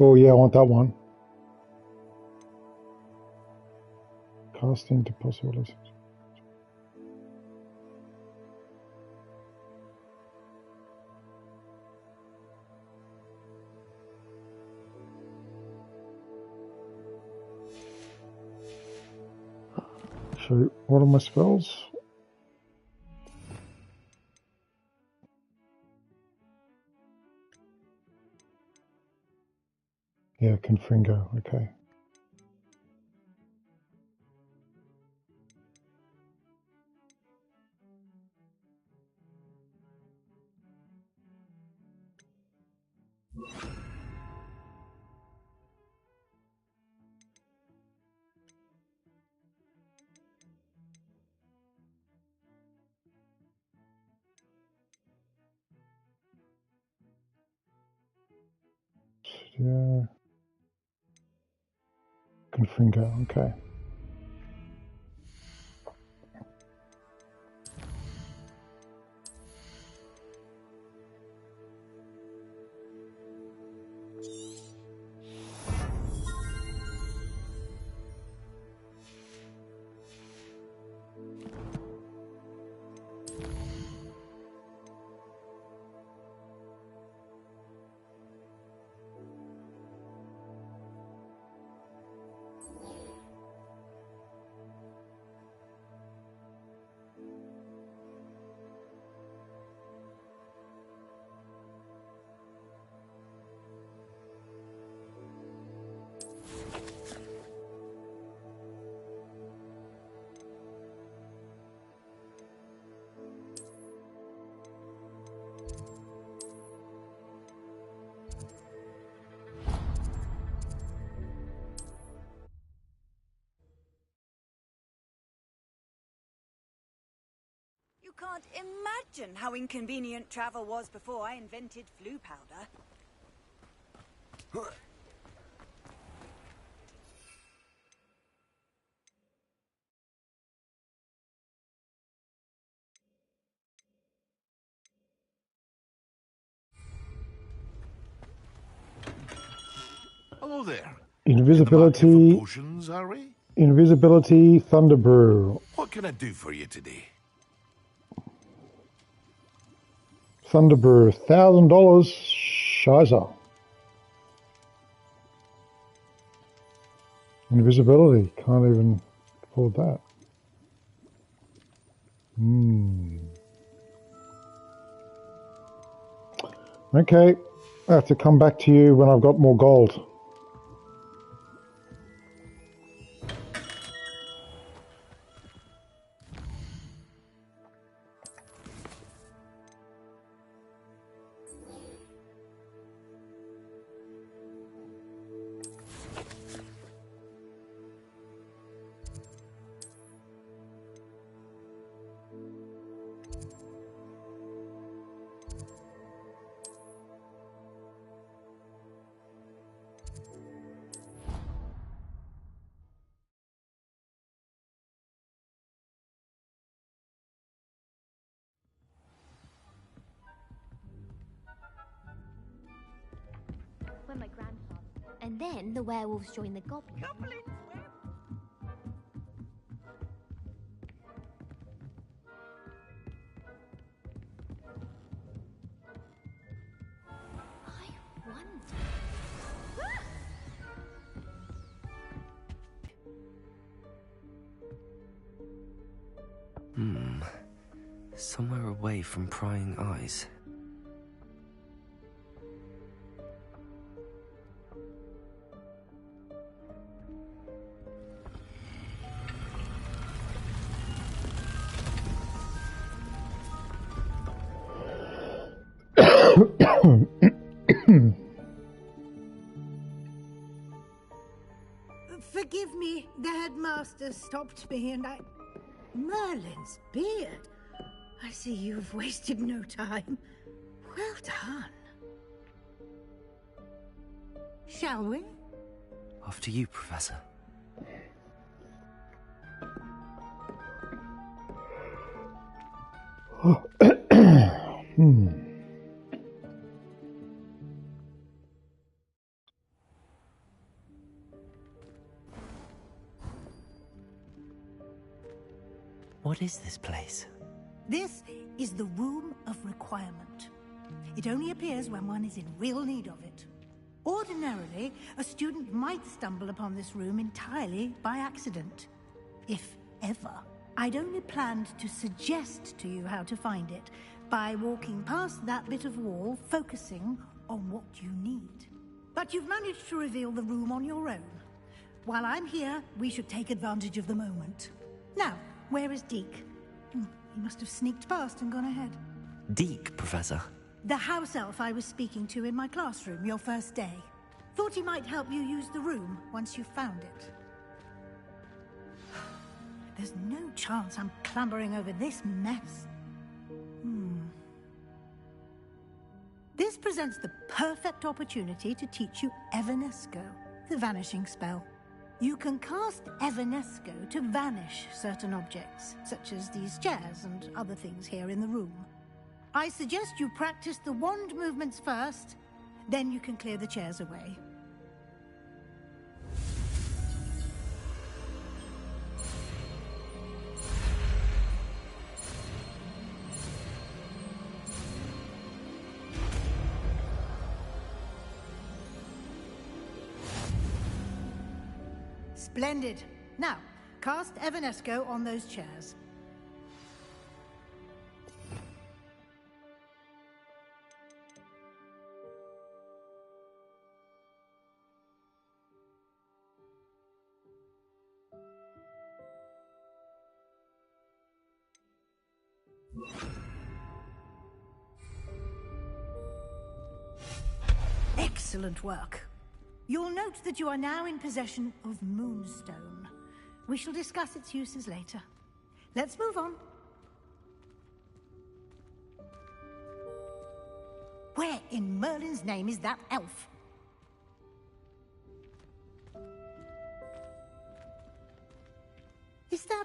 Oh yeah, I want that one. Casting to possibilities. So, what are my spells? Yeah, Confringo, okay. Yeah. Confringo, okay. can't imagine how inconvenient travel was before I invented flu powder. Hello there. Invisibility. Potions, are we? Invisibility, Thunder Brew. What can I do for you today? Thunder Brew, $1,000. Shizer. Invisibility, can't even afford that. Okay, I have to come back to you when I've got more gold. When my grandfather... And then the werewolves join the goblins. I wonder... Somewhere away from prying eyes. Forgive me, the headmaster stopped me and I... Merlin's beard. I see you've wasted no time. Well done. Shall we? After you, Professor. What is this place? This is the Room of Requirement. It only appears when one is in real need of it. Ordinarily, a student might stumble upon this room entirely by accident. If ever. I'd only planned to suggest to you how to find it by walking past that bit of wall, focusing on what you need. But you've managed to reveal the room on your own. While I'm here, we should take advantage of the moment. Now, where is Deke? He must have sneaked past and gone ahead. Deke, Professor. The house elf I was speaking to in my classroom your first day. Thought he might help you use the room once you found it. There's no chance I'm clambering over this mess. This presents the perfect opportunity to teach you Evanesco, the vanishing spell. You can cast Evanesco to vanish certain objects, such as these chairs and other things here in the room. I suggest you practice the wand movements first, then you can clear the chairs away. Splendid. Now, cast Evanesco on those chairs. Excellent work. You'll note that you are now in possession of Moonstone. We shall discuss its uses later. Let's move on. Where in Merlin's name is that elf? Is that...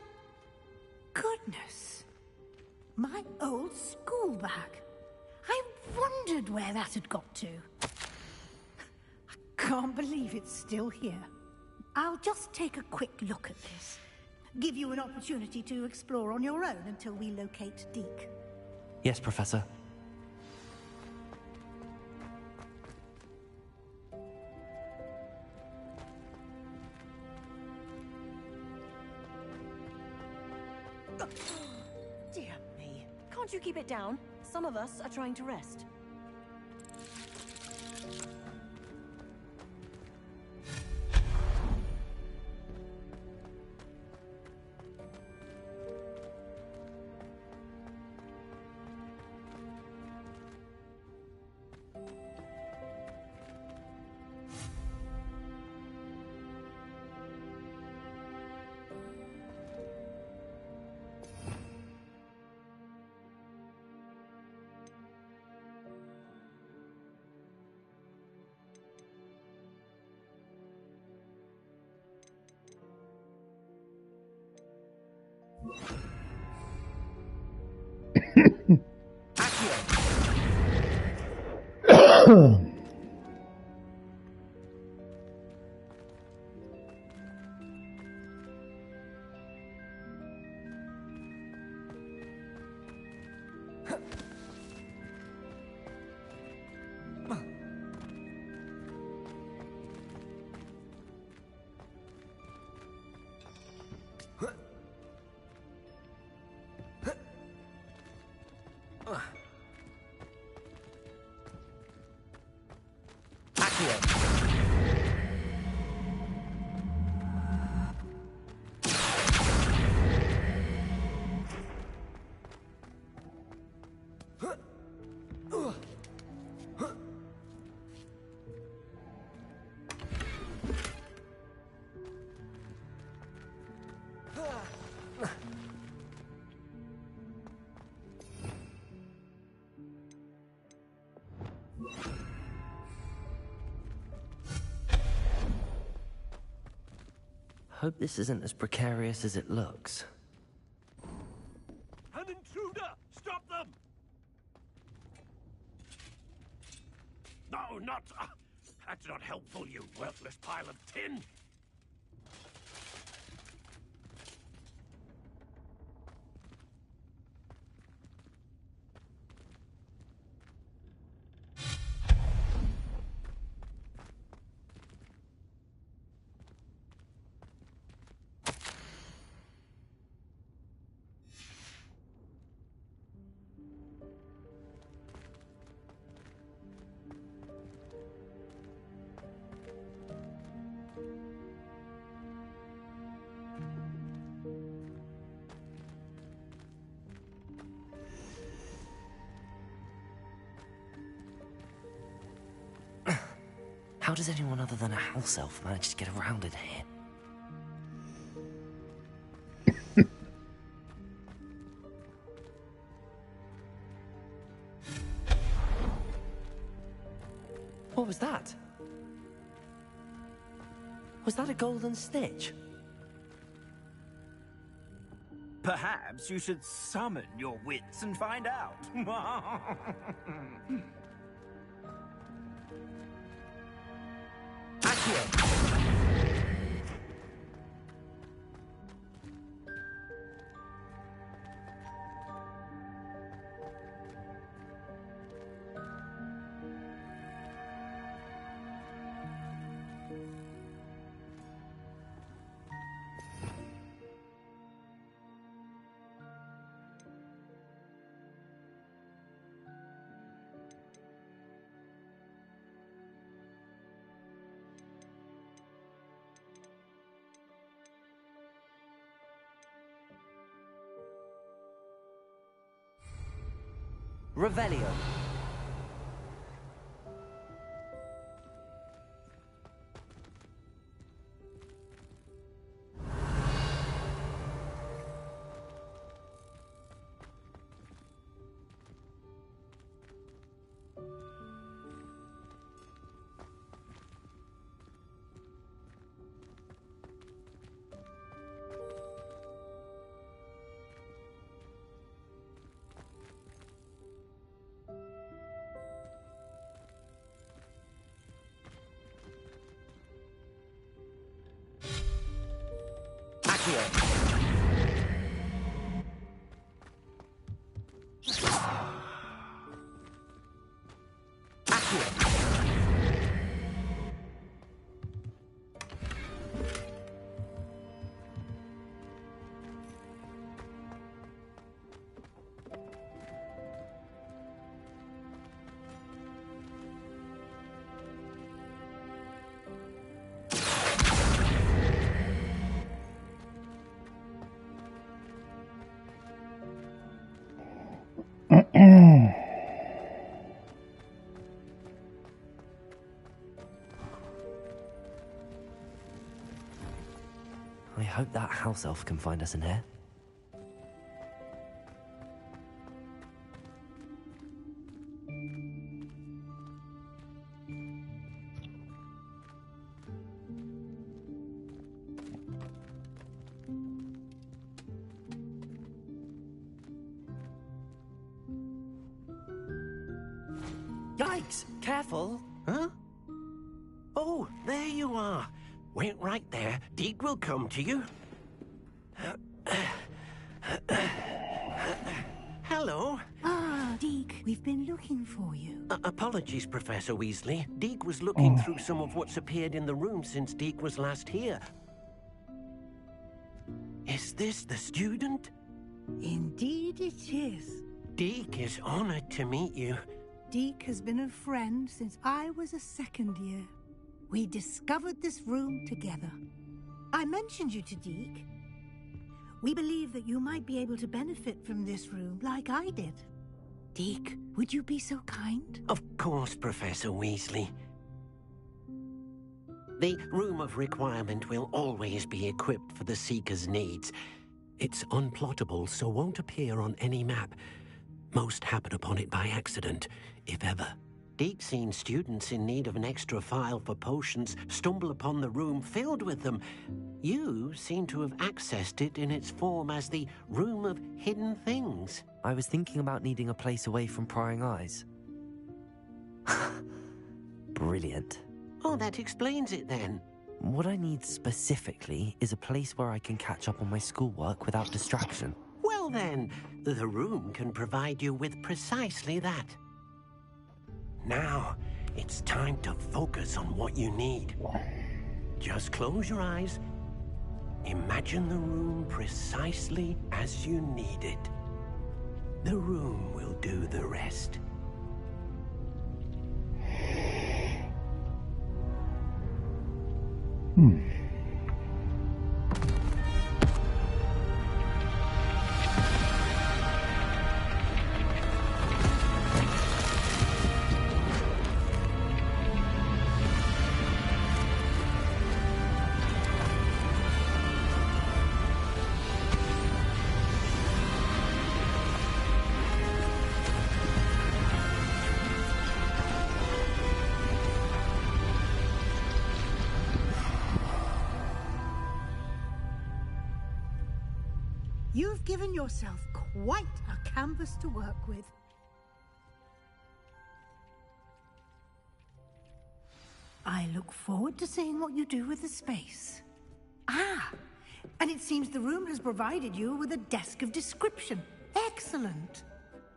Goodness. My old school bag. I wondered where that had got to. I can't believe it's still here. I'll just take a quick look at this. Give you an opportunity to explore on your own until we locate Deke. Yes, Professor. Dear me. Can't you keep it down? Some of us are trying to rest. Hope this isn't as precarious as it looks. An intruder! Stop them! No, not... that's not helpful, you worthless pile of tin! How does anyone other than a house elf manage to get around in here? What was that? Was that a golden stitch? Perhaps you should summon your wits and find out. Revelio. I hope that house elf can find us in here. Yikes! Careful! Huh? Oh, there you are. Wait right there. Deke will come to you. Hello. Ah, Deke, we've been looking for you. Apologies, Professor Weasley. Deke was looking through some of what's appeared in the room since Deke was last here. Is this the student? Indeed it is. Deke is honored to meet you. Deke has been a friend since I was a second year. We discovered this room together. I mentioned you to Deke. We believe that you might be able to benefit from this room like I did. Deke, would you be so kind? Of course, Professor Weasley. The Room of Requirement will always be equipped for the Seeker's needs. It's unplottable, so won't appear on any map. Most happen upon it by accident, if ever. Deke's seen students in need of an extra file for potions stumble upon the room filled with them. You seem to have accessed it in its form as the Room of Hidden Things. I was thinking about needing a place away from prying eyes. Brilliant. Oh, that explains it then. What I need specifically is a place where I can catch up on my schoolwork without distraction. Well then, the room can provide you with precisely that. Now, it's time to focus on what you need. Just close your eyes. Imagine the room precisely as you need it. The room will do the rest. You've given yourself quite a canvas to work with. I look forward to seeing what you do with the space. Ah, and it seems the room has provided you with a desk of description. Excellent.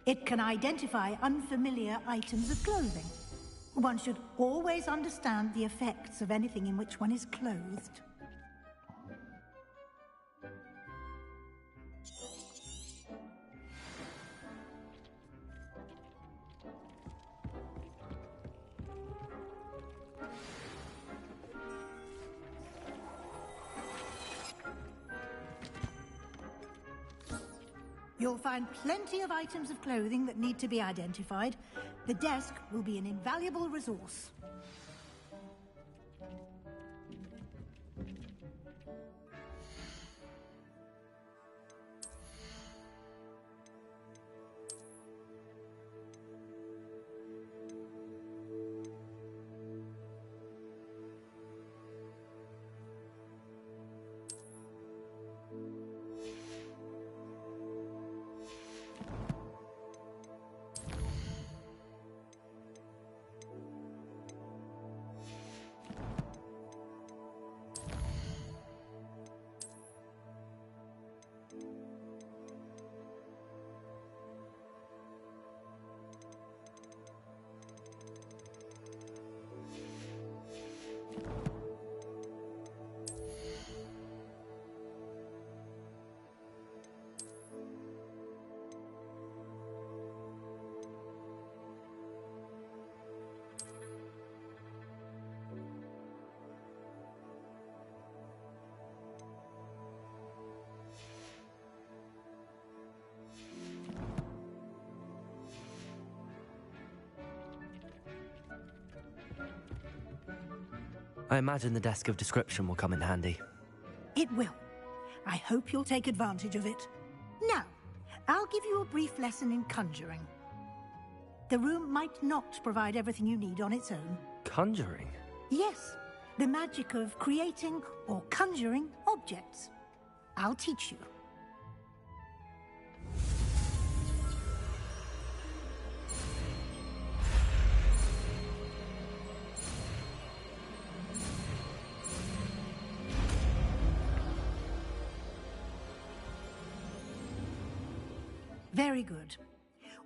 It can identify unfamiliar items of clothing. One should always understand the effects of anything in which one is clothed. You'll find plenty of items of clothing that need to be identified. The desk will be an invaluable resource. I imagine the desk of description will come in handy. It will. I hope you'll take advantage of it. Now, I'll give you a brief lesson in conjuring. The room might not provide everything you need on its own. Conjuring? Yes, the magic of creating or conjuring objects. I'll teach you. Very good.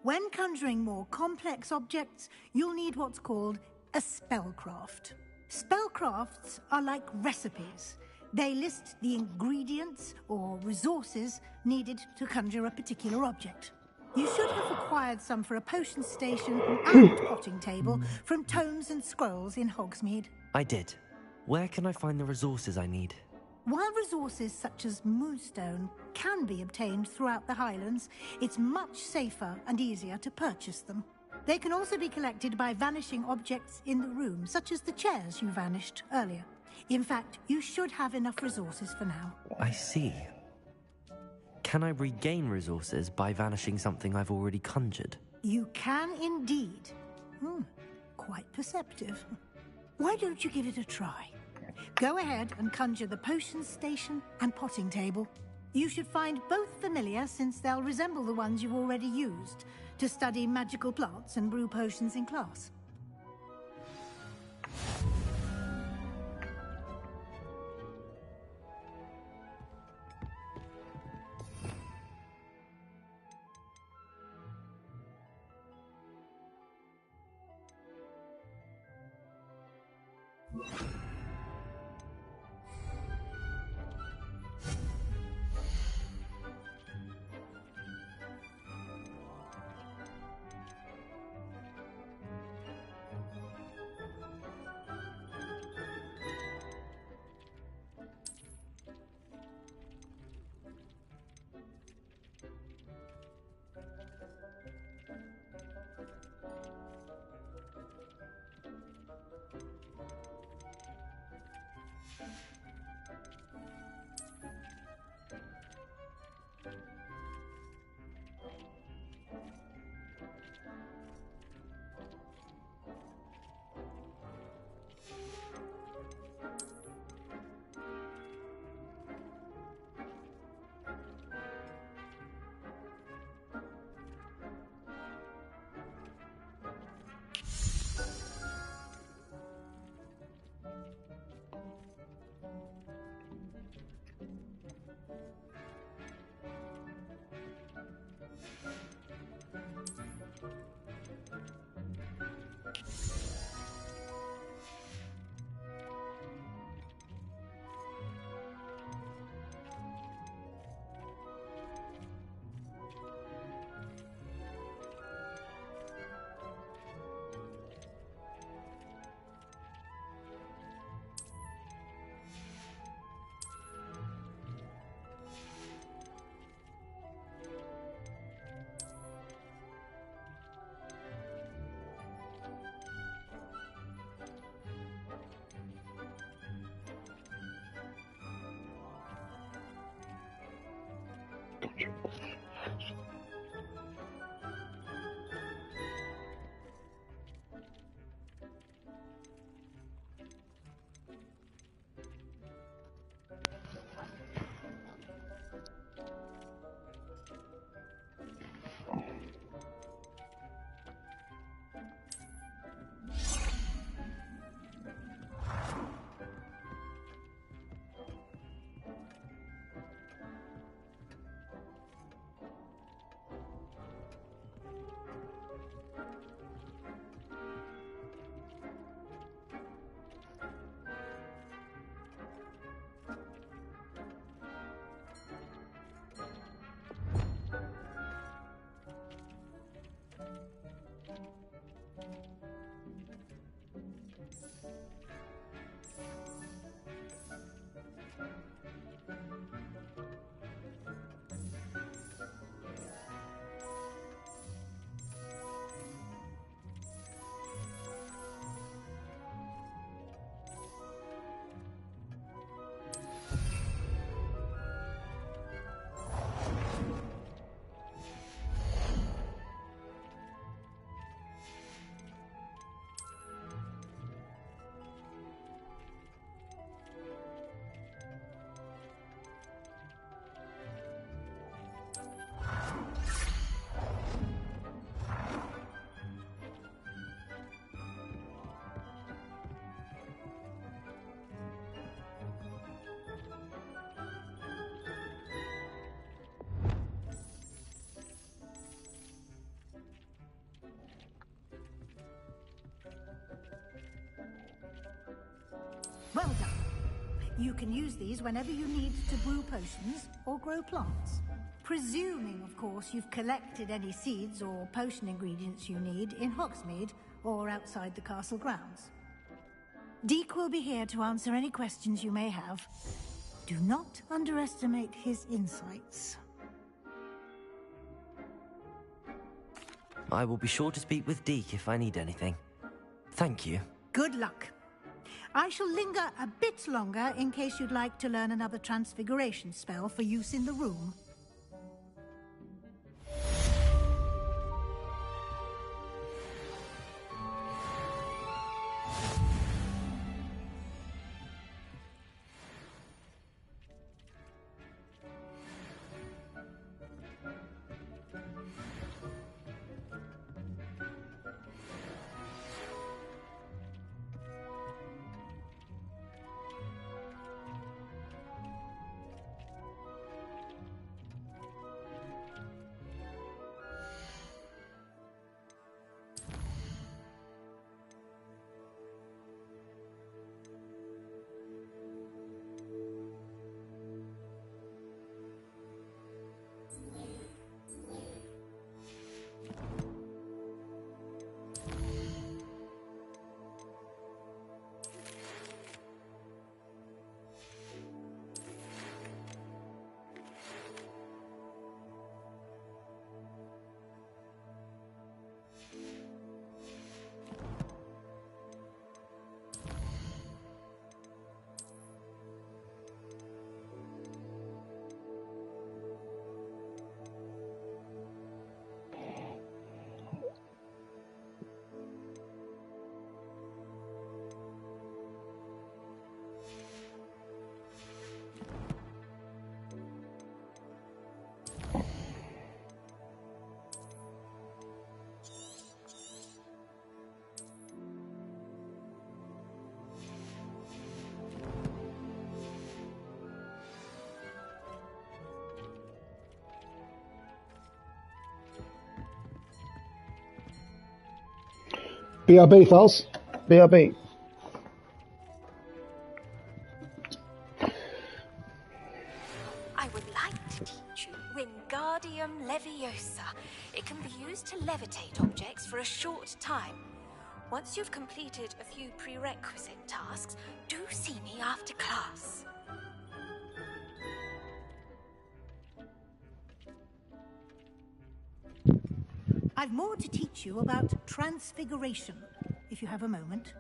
When conjuring more complex objects, you'll need what's called a spellcraft. Spellcrafts are like recipes. They list the ingredients or resources needed to conjure a particular object. You should have acquired some for a potion station and potting table from tomes and scrolls in Hogsmeade. I did. Where can I find the resources I need? While resources such as moonstone can be obtained throughout the Highlands, it's much safer and easier to purchase them. They can also be collected by vanishing objects in the room, such as the chairs you vanished earlier. In fact, you should have enough resources for now. I see. Can I regain resources by vanishing something I've already conjured? You can indeed. Quite perceptive. Why don't you give it a try? Go ahead and conjure the potion station and potting table. You should find both familiar, since they'll resemble the ones you've already used to study magical plants and brew potions in class. Well done. You can use these whenever you need to brew potions or grow plants. Presuming, of course, you've collected any seeds or potion ingredients you need in Hogsmeade or outside the castle grounds. Deke will be here to answer any questions you may have. Do not underestimate his insights. I will be sure to speak with Deke if I need anything. Thank you. Good luck. I shall linger a bit longer in case you'd like to learn another transfiguration spell for use in the room. BRB, Thals. BRB. I would like to teach you Wingardium Leviosa. It can be used to levitate objects for a short time. Once you've completed a few prerequisite tasks, do see me after class. I've more to teach you about transfiguration, if you have a moment.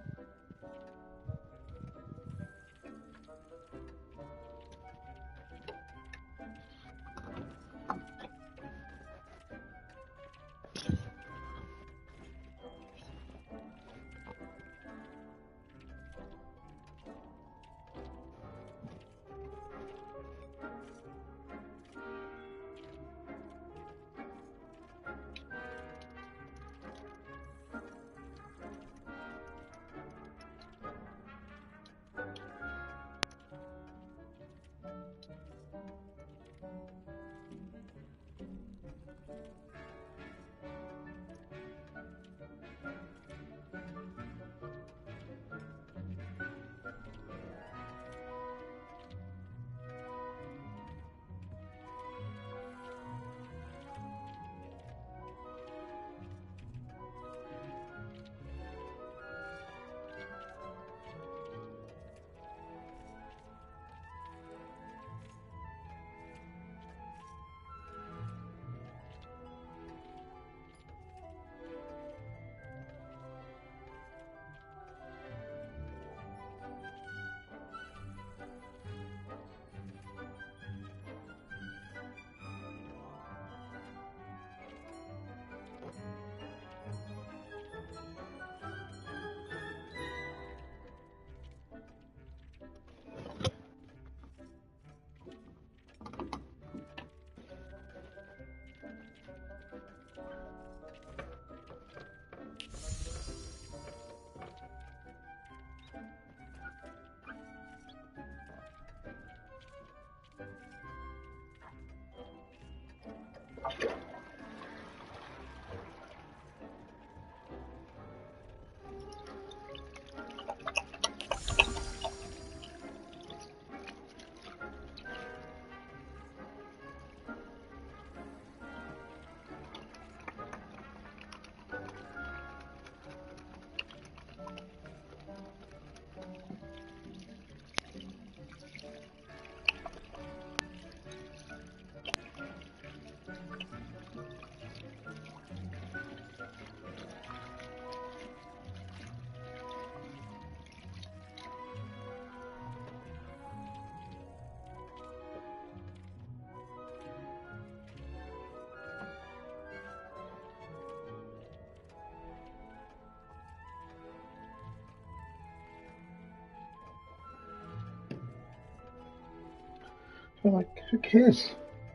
So, like, who cares?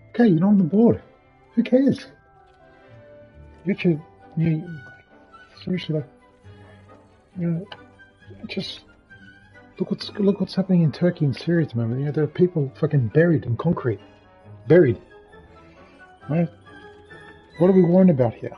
Okay, you're not on the board. Who cares? You seriously, like, you know, just look what's happening in Turkey and Syria at the moment. You know, there are people fucking buried in concrete, buried. Right? What are we worrying about here?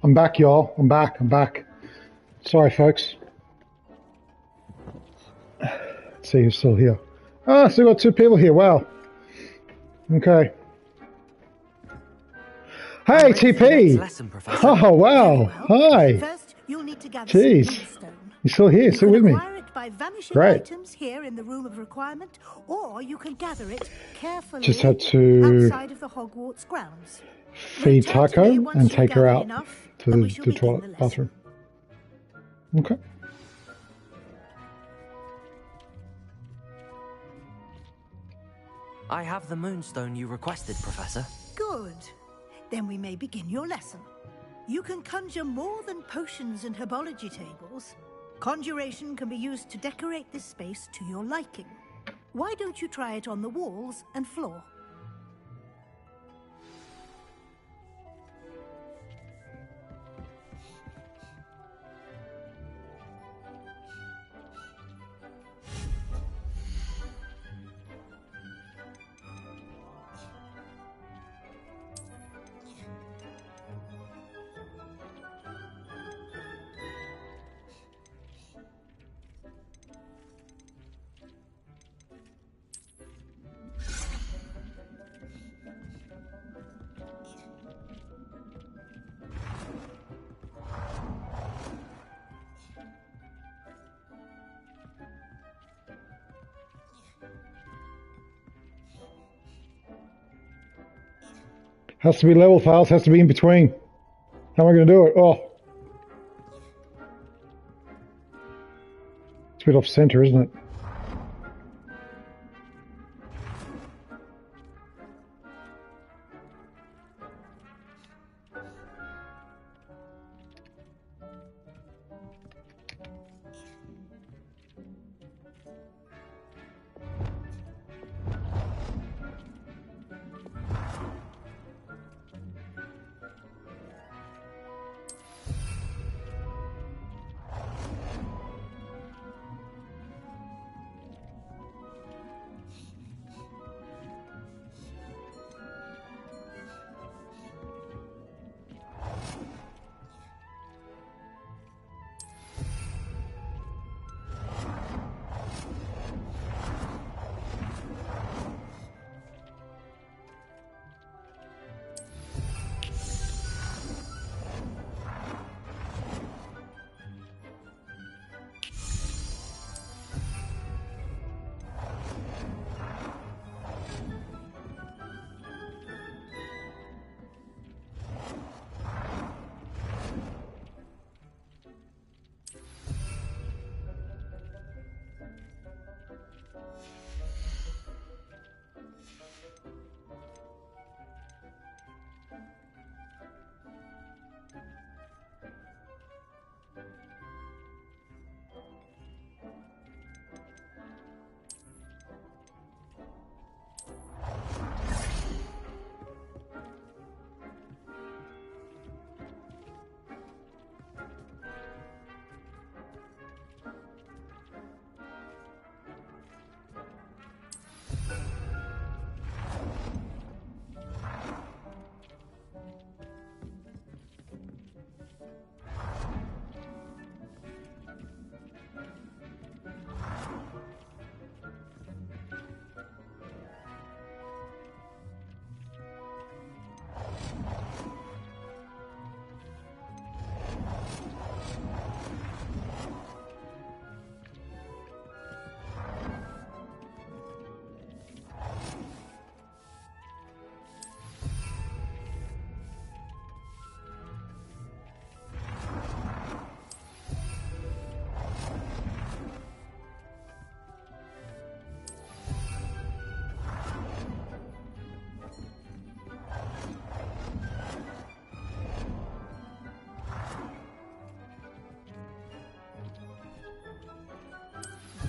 I'm back, y'all. I'm back. Sorry, folks. Let's see who's still here. Ah, still got 2 people here. Wow. Okay. Hey, TP! Oh, wow. Hi. First, you'll need to gather Jeez. some moonstone. You're still here, still with me. You can acquire it by vanishing Great. items here in the Room of Requirement, or you can gather it carefully Just had to outside of the Hogwarts grounds. feed Return to me Taco once and you've take her gathered out enough, to and we the shall begin toilet the lesson. bathroom. Okay. I have the moonstone you requested, Professor. Good. Then we may begin your lesson. You can conjure more than potions and herbology tables. Conjuration can be used to decorate this space to your liking. Why don't you try it on the walls and floor? Has to be level files, has to be in between. How am I going to do it? Oh. It's a bit off center, isn't it?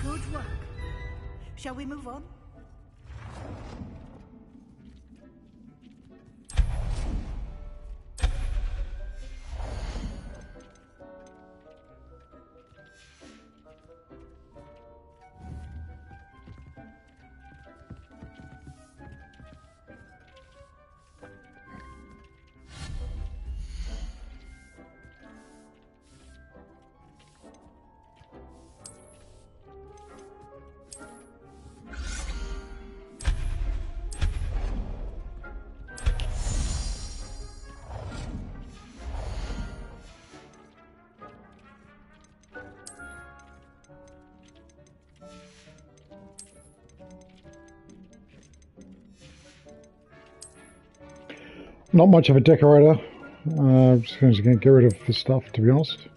Good work. Shall we move on? Not much of a decorator. Just going to get rid of the stuff, to be honest.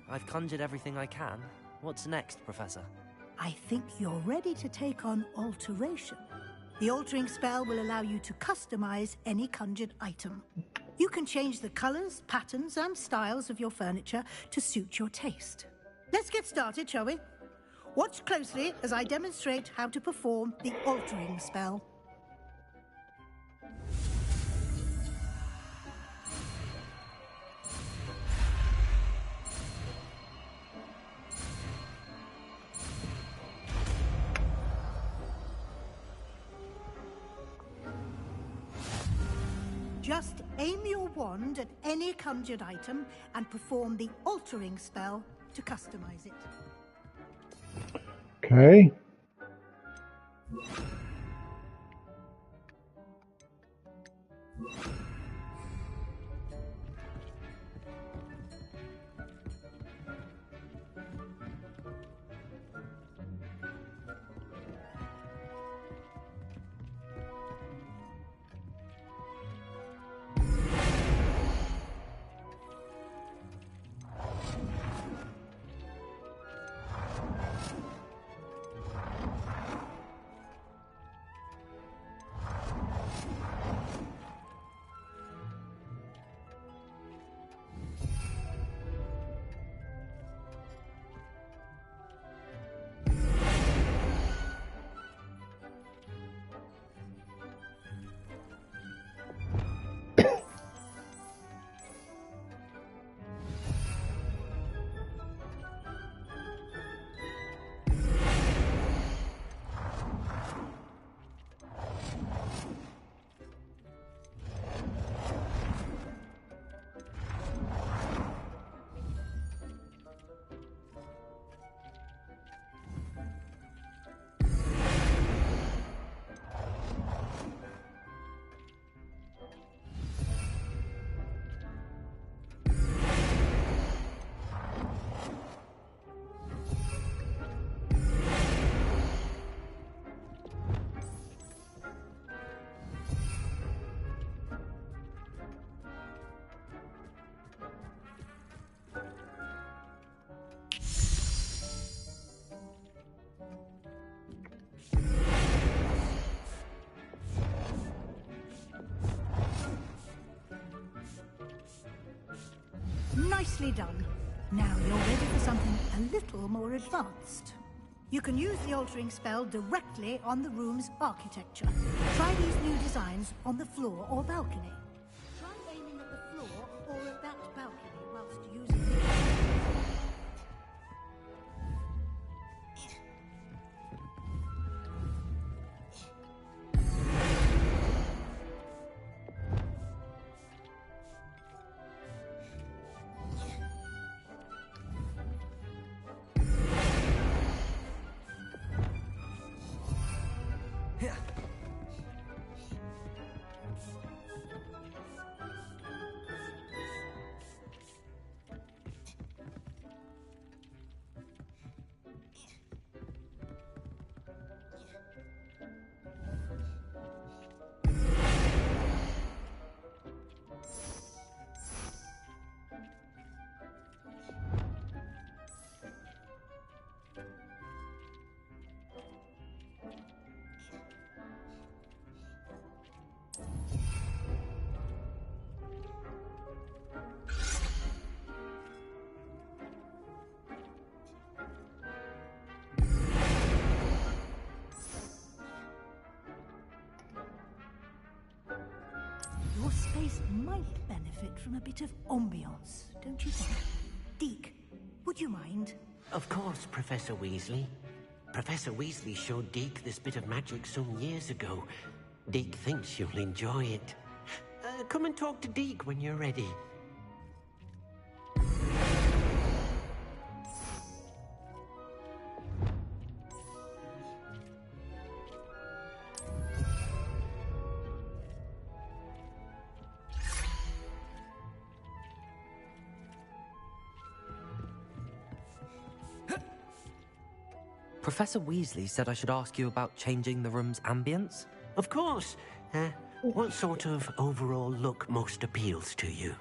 I've conjured everything I can. What's next, Professor? I think you're ready to take on alteration. The altering spell will allow you to customize any conjured item. You can change the colors, patterns, and styles of your furniture to suit your taste. Let's get started, shall we? Watch closely as I demonstrate how to perform the altering spell. Just aim your wand at any conjured item and perform the altering spell to customize it. Okay. Nicely done. Now you're ready for something a little more advanced. You can use the altering spell directly on the room's architecture. Try these new designs on the floor or balcony. Try aiming at the floor or at that balcony whilst using the... Your space might benefit from a bit of ambiance, don't you think? Deke, would you mind? Of course, Professor Weasley. Professor Weasley showed Deke this bit of magic some years ago. Deke thinks you'll enjoy it. Come and talk to Deke when you're ready. Professor Weasley said I should ask you about changing the room's ambience? Of course. What sort of overall look most appeals to you?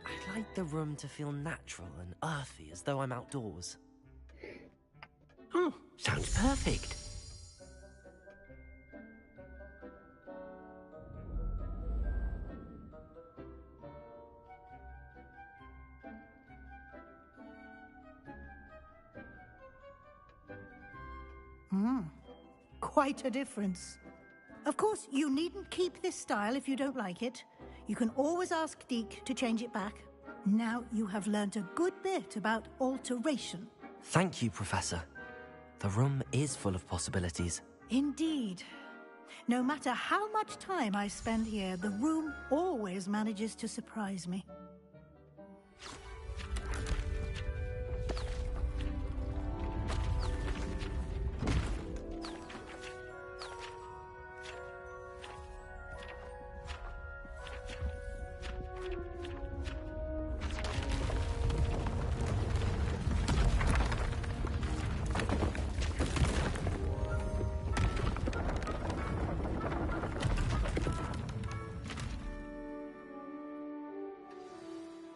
I'd like the room to feel natural and earthy, as though I'm outdoors. Oh, sounds perfect. Quite a difference. Of course, you needn't keep this style if you don't like it. You can always ask Deke to change it back. Now you have learnt a good bit about alteration. Thank you, Professor. The room is full of possibilities. Indeed. No matter how much time I spend here, the room always manages to surprise me.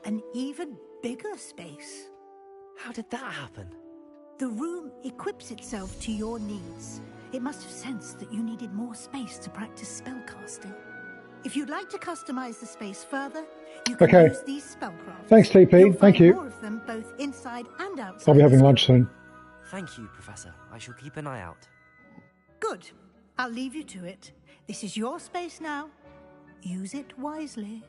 An even bigger space. How did that happen? The room equips itself to your needs. It must have sensed that you needed more space to practice spellcasting. If you'd like to customize the space further, you can use these spellcrafts. Thanks, TP. Thank you. More of them both inside and outside. I'll be having lunch soon. Thank you, Professor. I shall keep an eye out. Good. I'll leave you to it. This is your space now. Use it wisely.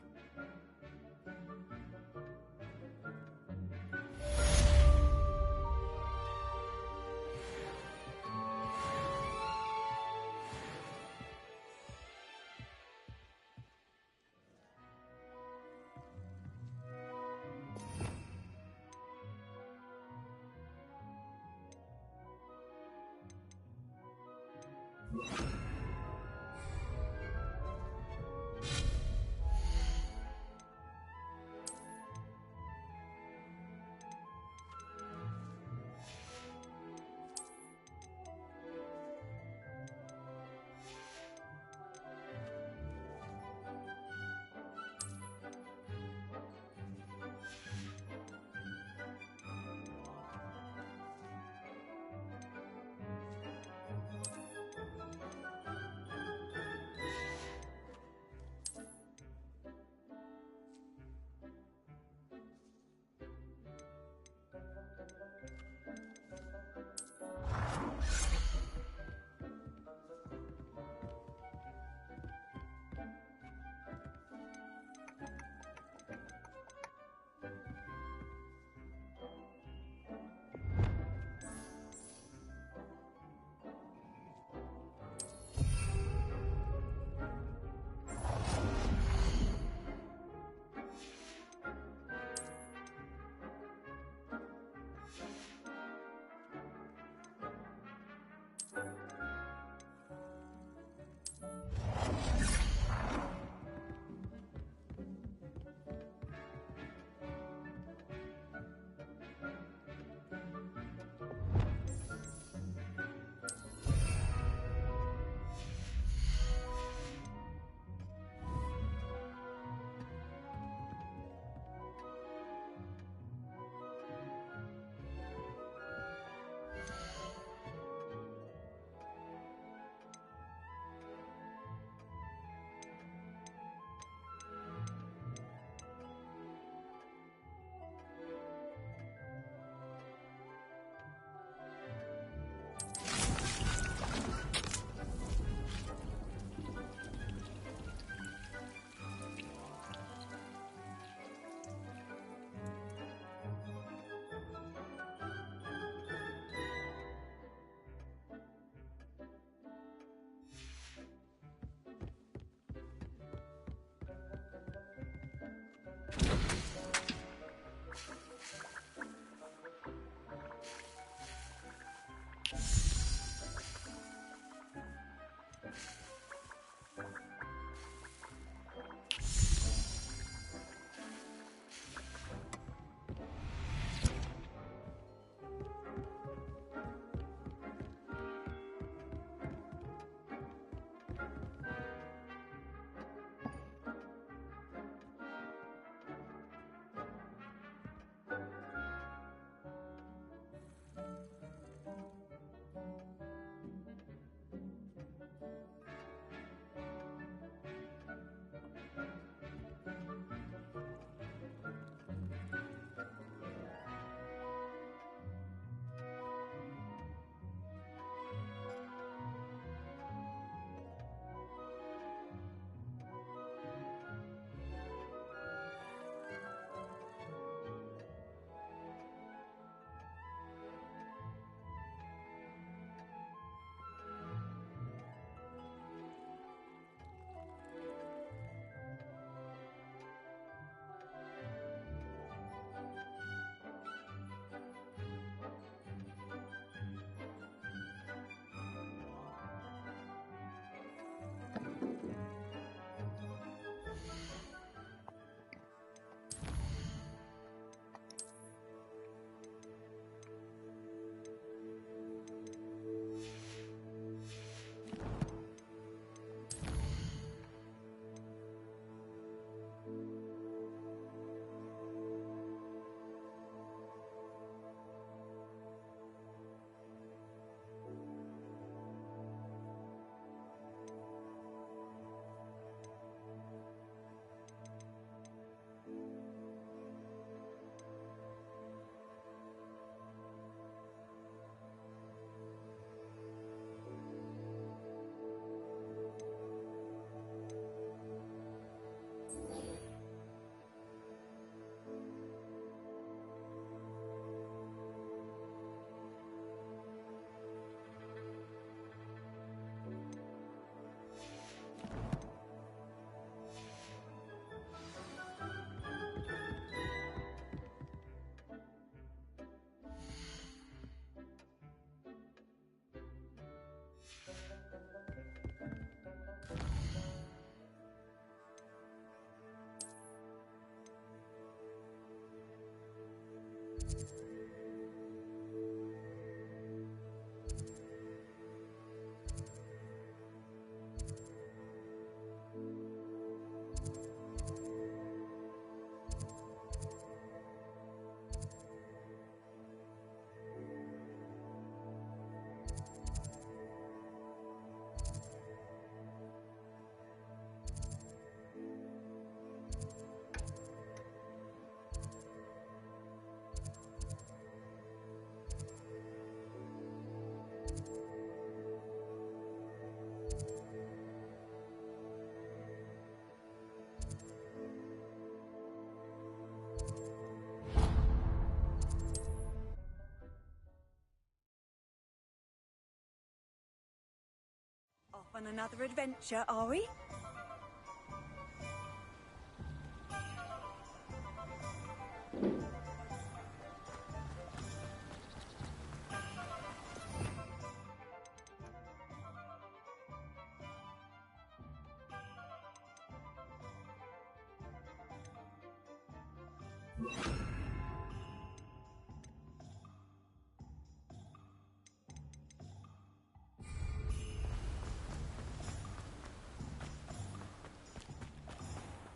Off on another adventure, are we?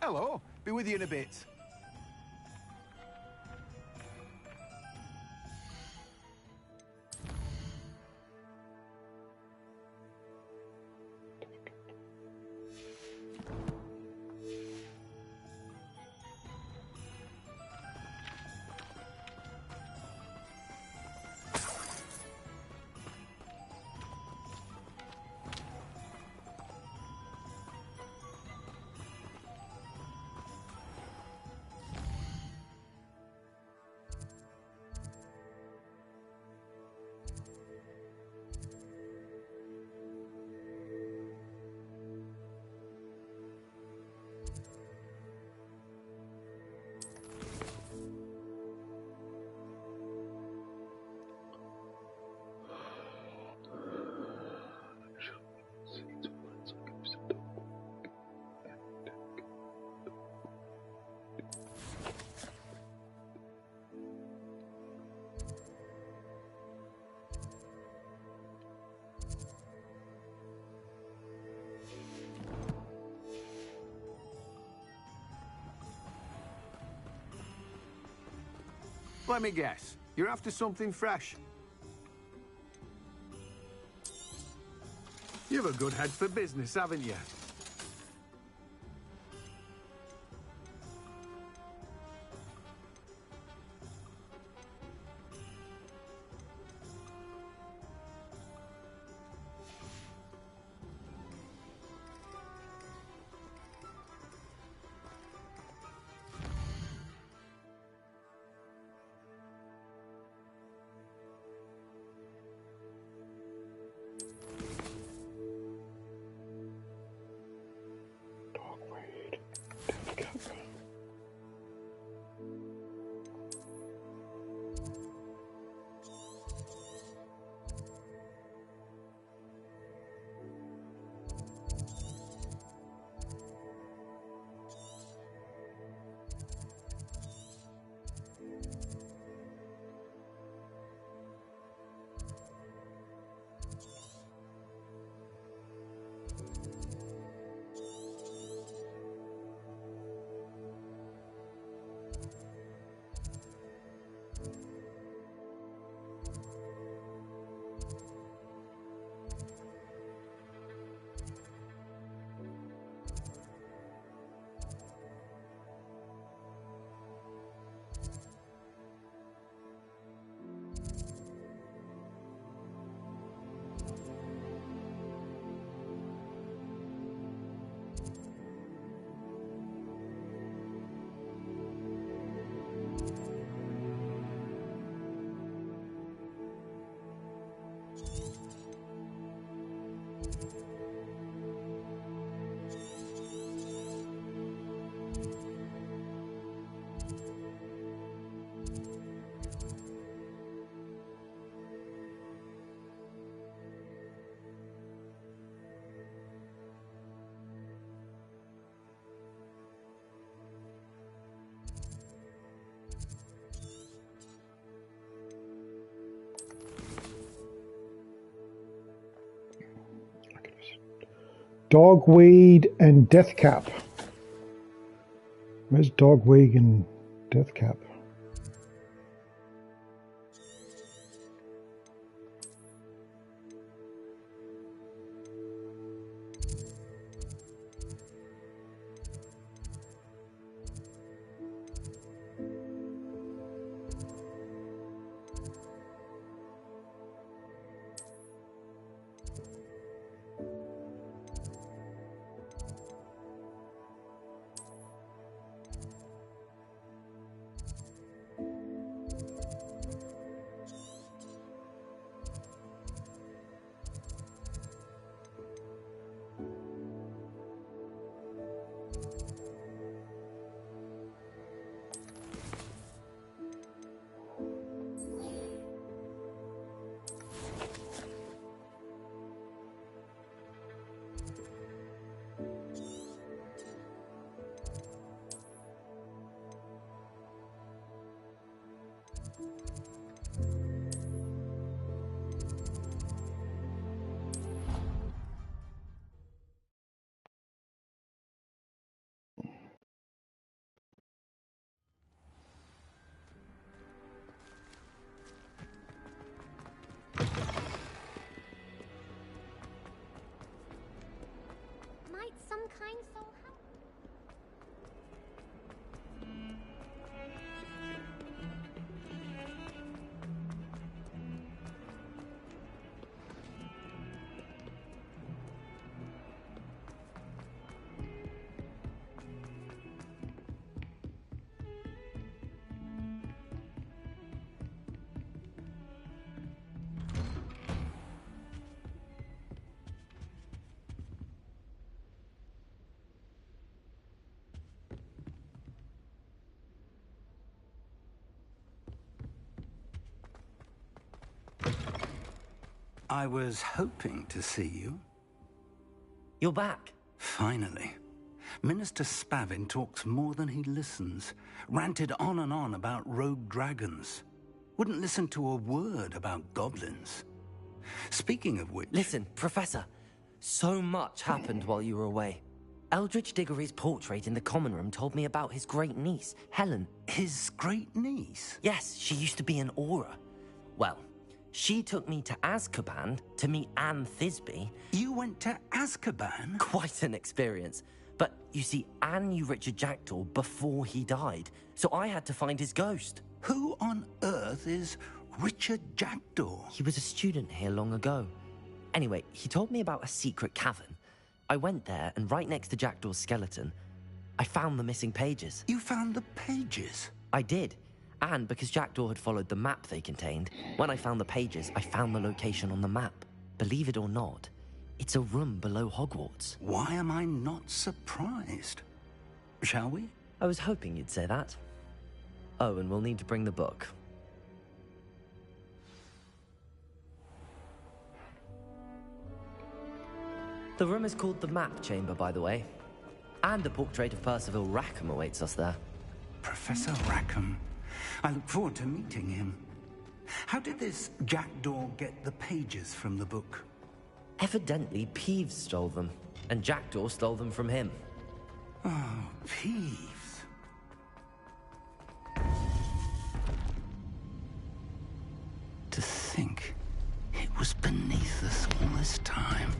Hello. Be with you in a bit. Let me guess. You're after something fresh. You've a good head for business, haven't you? Dogweed and Deathcap. Where's Dogweed and Deathcap? Might some kind soul help? I was hoping to see you. You're back. Finally. Minister Spavin talks more than he listens. Ranted on and on about rogue dragons. Wouldn't listen to a word about goblins. Speaking of which... Listen, Professor. So much happened while you were away. Eldridge Diggory's portrait in the common room told me about his great niece, Helen. His great niece? Yes, she used to be an Auror. Well, she took me to Azkaban to meet Anne Thisbe. You went to Azkaban? Quite an experience. But you see, Anne knew Richard Jackdaw before he died, so I had to find his ghost. Who on earth is Richard Jackdaw? He was a student here long ago. Anyway, he told me about a secret cavern. I went there, and right next to Jackdaw's skeleton, I found the missing pages. You found the pages? I did. And because Jackdaw had followed the map they contained, when I found the pages, I found the location on the map. Believe it or not, it's a room below Hogwarts. Why am I not surprised? Shall we? I was hoping you'd say that. Oh, and we'll need to bring the book. The room is called the Map Chamber, by the way. And a portrait of Percival Rackham awaits us there. Professor Rackham. I look forward to meeting him. How did this Jackdaw get the pages from the book? Evidently, Peeves stole them, and Jackdaw stole them from him. Oh, Peeves. To think it was beneath us all this time.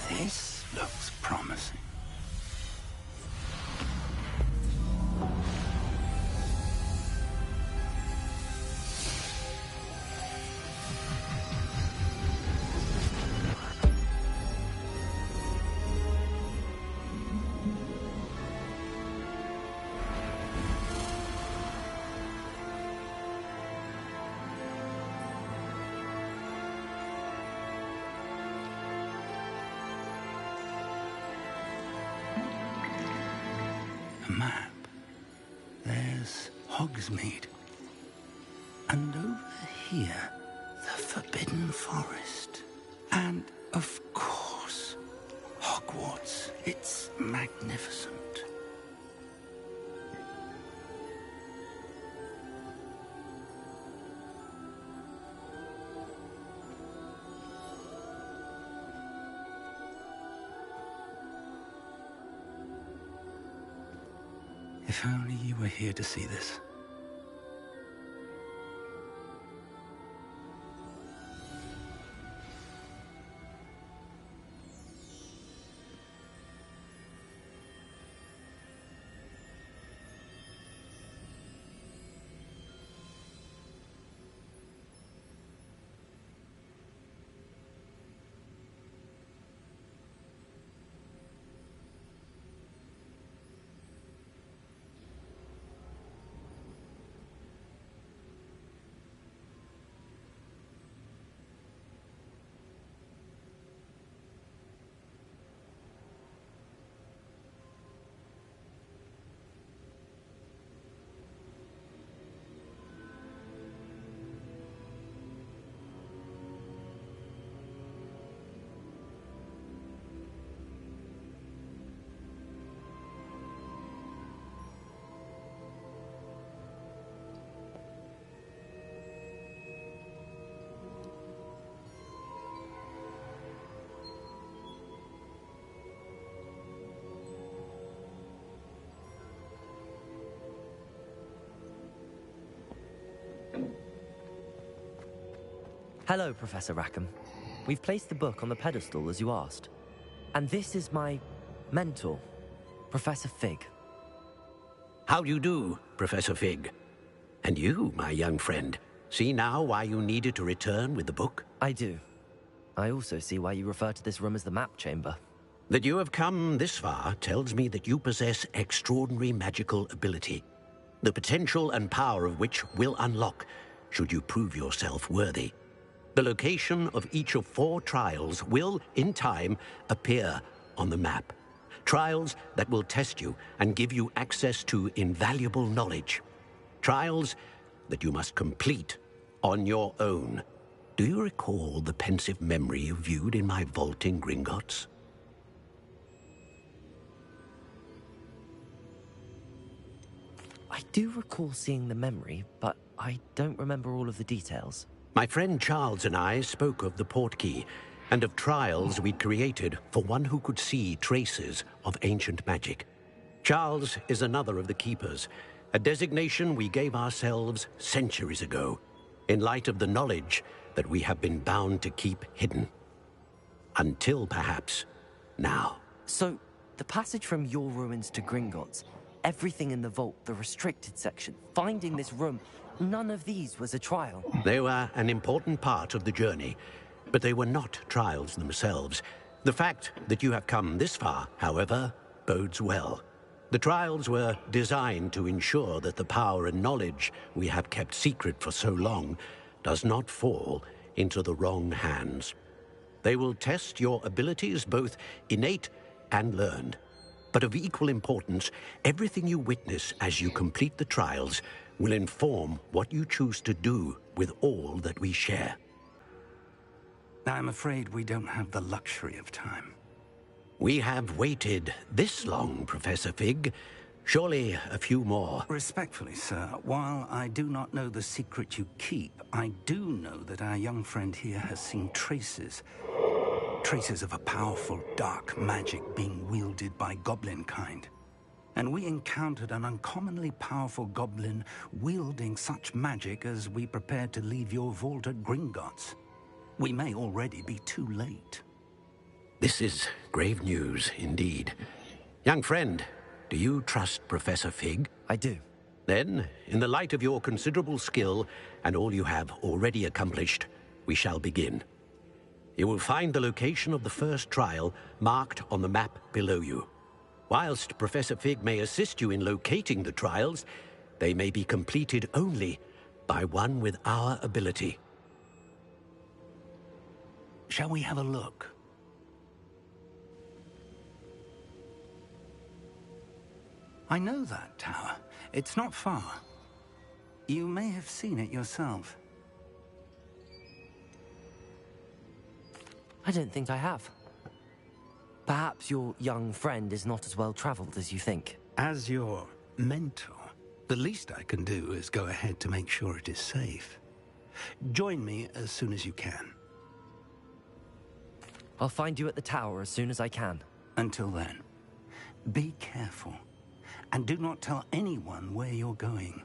This looks promising. A map. There's Hogsmeade. And over here, the Forbidden Forest. And, of course, Hogwarts. It's magnificent. If only you were here to see this. Hello, Professor Rackham. We've placed the book on the pedestal as you asked. And this is my mentor, Professor Fig. How do you do, Professor Fig? And you, my young friend, see now why you needed to return with the book? I do. I also see why you refer to this room as the map chamber. That you have come this far tells me that you possess extraordinary magical ability, the potential and power of which will unlock should you prove yourself worthy. The location of each of 4 trials will, in time, appear on the map. Trials that will test you and give you access to invaluable knowledge. Trials that you must complete on your own. Do you recall the pensive memory you viewed in my vault in Gringotts? I do recall seeing the memory, but I don't remember all of the details. My friend Charles and I spoke of the portkey and of trials we'd created for one who could see traces of ancient magic. Charles is another of the keepers, a designation we gave ourselves centuries ago, in light of the knowledge that we have been bound to keep hidden. Until perhaps now. So, the passage from your ruins to Gringotts, everything in the vault, the restricted section, finding this room, none of these was a trial. They were an important part of the journey, but they were not trials themselves. The fact that you have come this far, however, bodes well. The trials were designed to ensure that the power and knowledge we have kept secret for so long does not fall into the wrong hands. They will test your abilities, both innate and learned. But of equal importance, everything you witness as you complete the trials will inform what you choose to do with all that we share. I'm afraid we don't have the luxury of time. We have waited this long, Professor Fig. Surely a few more. Respectfully, sir, while I do not know the secret you keep, I do know that our young friend here has seen traces of a powerful dark magic being wielded by goblin kind. And we encountered an uncommonly powerful goblin wielding such magic as we prepared to leave your vault at Gringotts. We may already be too late. This is grave news indeed. Young friend, do you trust Professor Fig? I do. Then, in the light of your considerable skill and all you have already accomplished, we shall begin. You will find the location of the first trial marked on the map below you. Whilst Professor Fig may assist you in locating the trials, they may be completed only by one with our ability. Shall we have a look? I know that tower. It's not far. You may have seen it yourself. I don't think I have. Perhaps your young friend is not as well traveled as you think. As your mentor, the least I can do is go ahead to make sure it is safe. Join me as soon as you can. I'll find you at the tower as soon as I can. Until then, be careful, and do not tell anyone where you're going.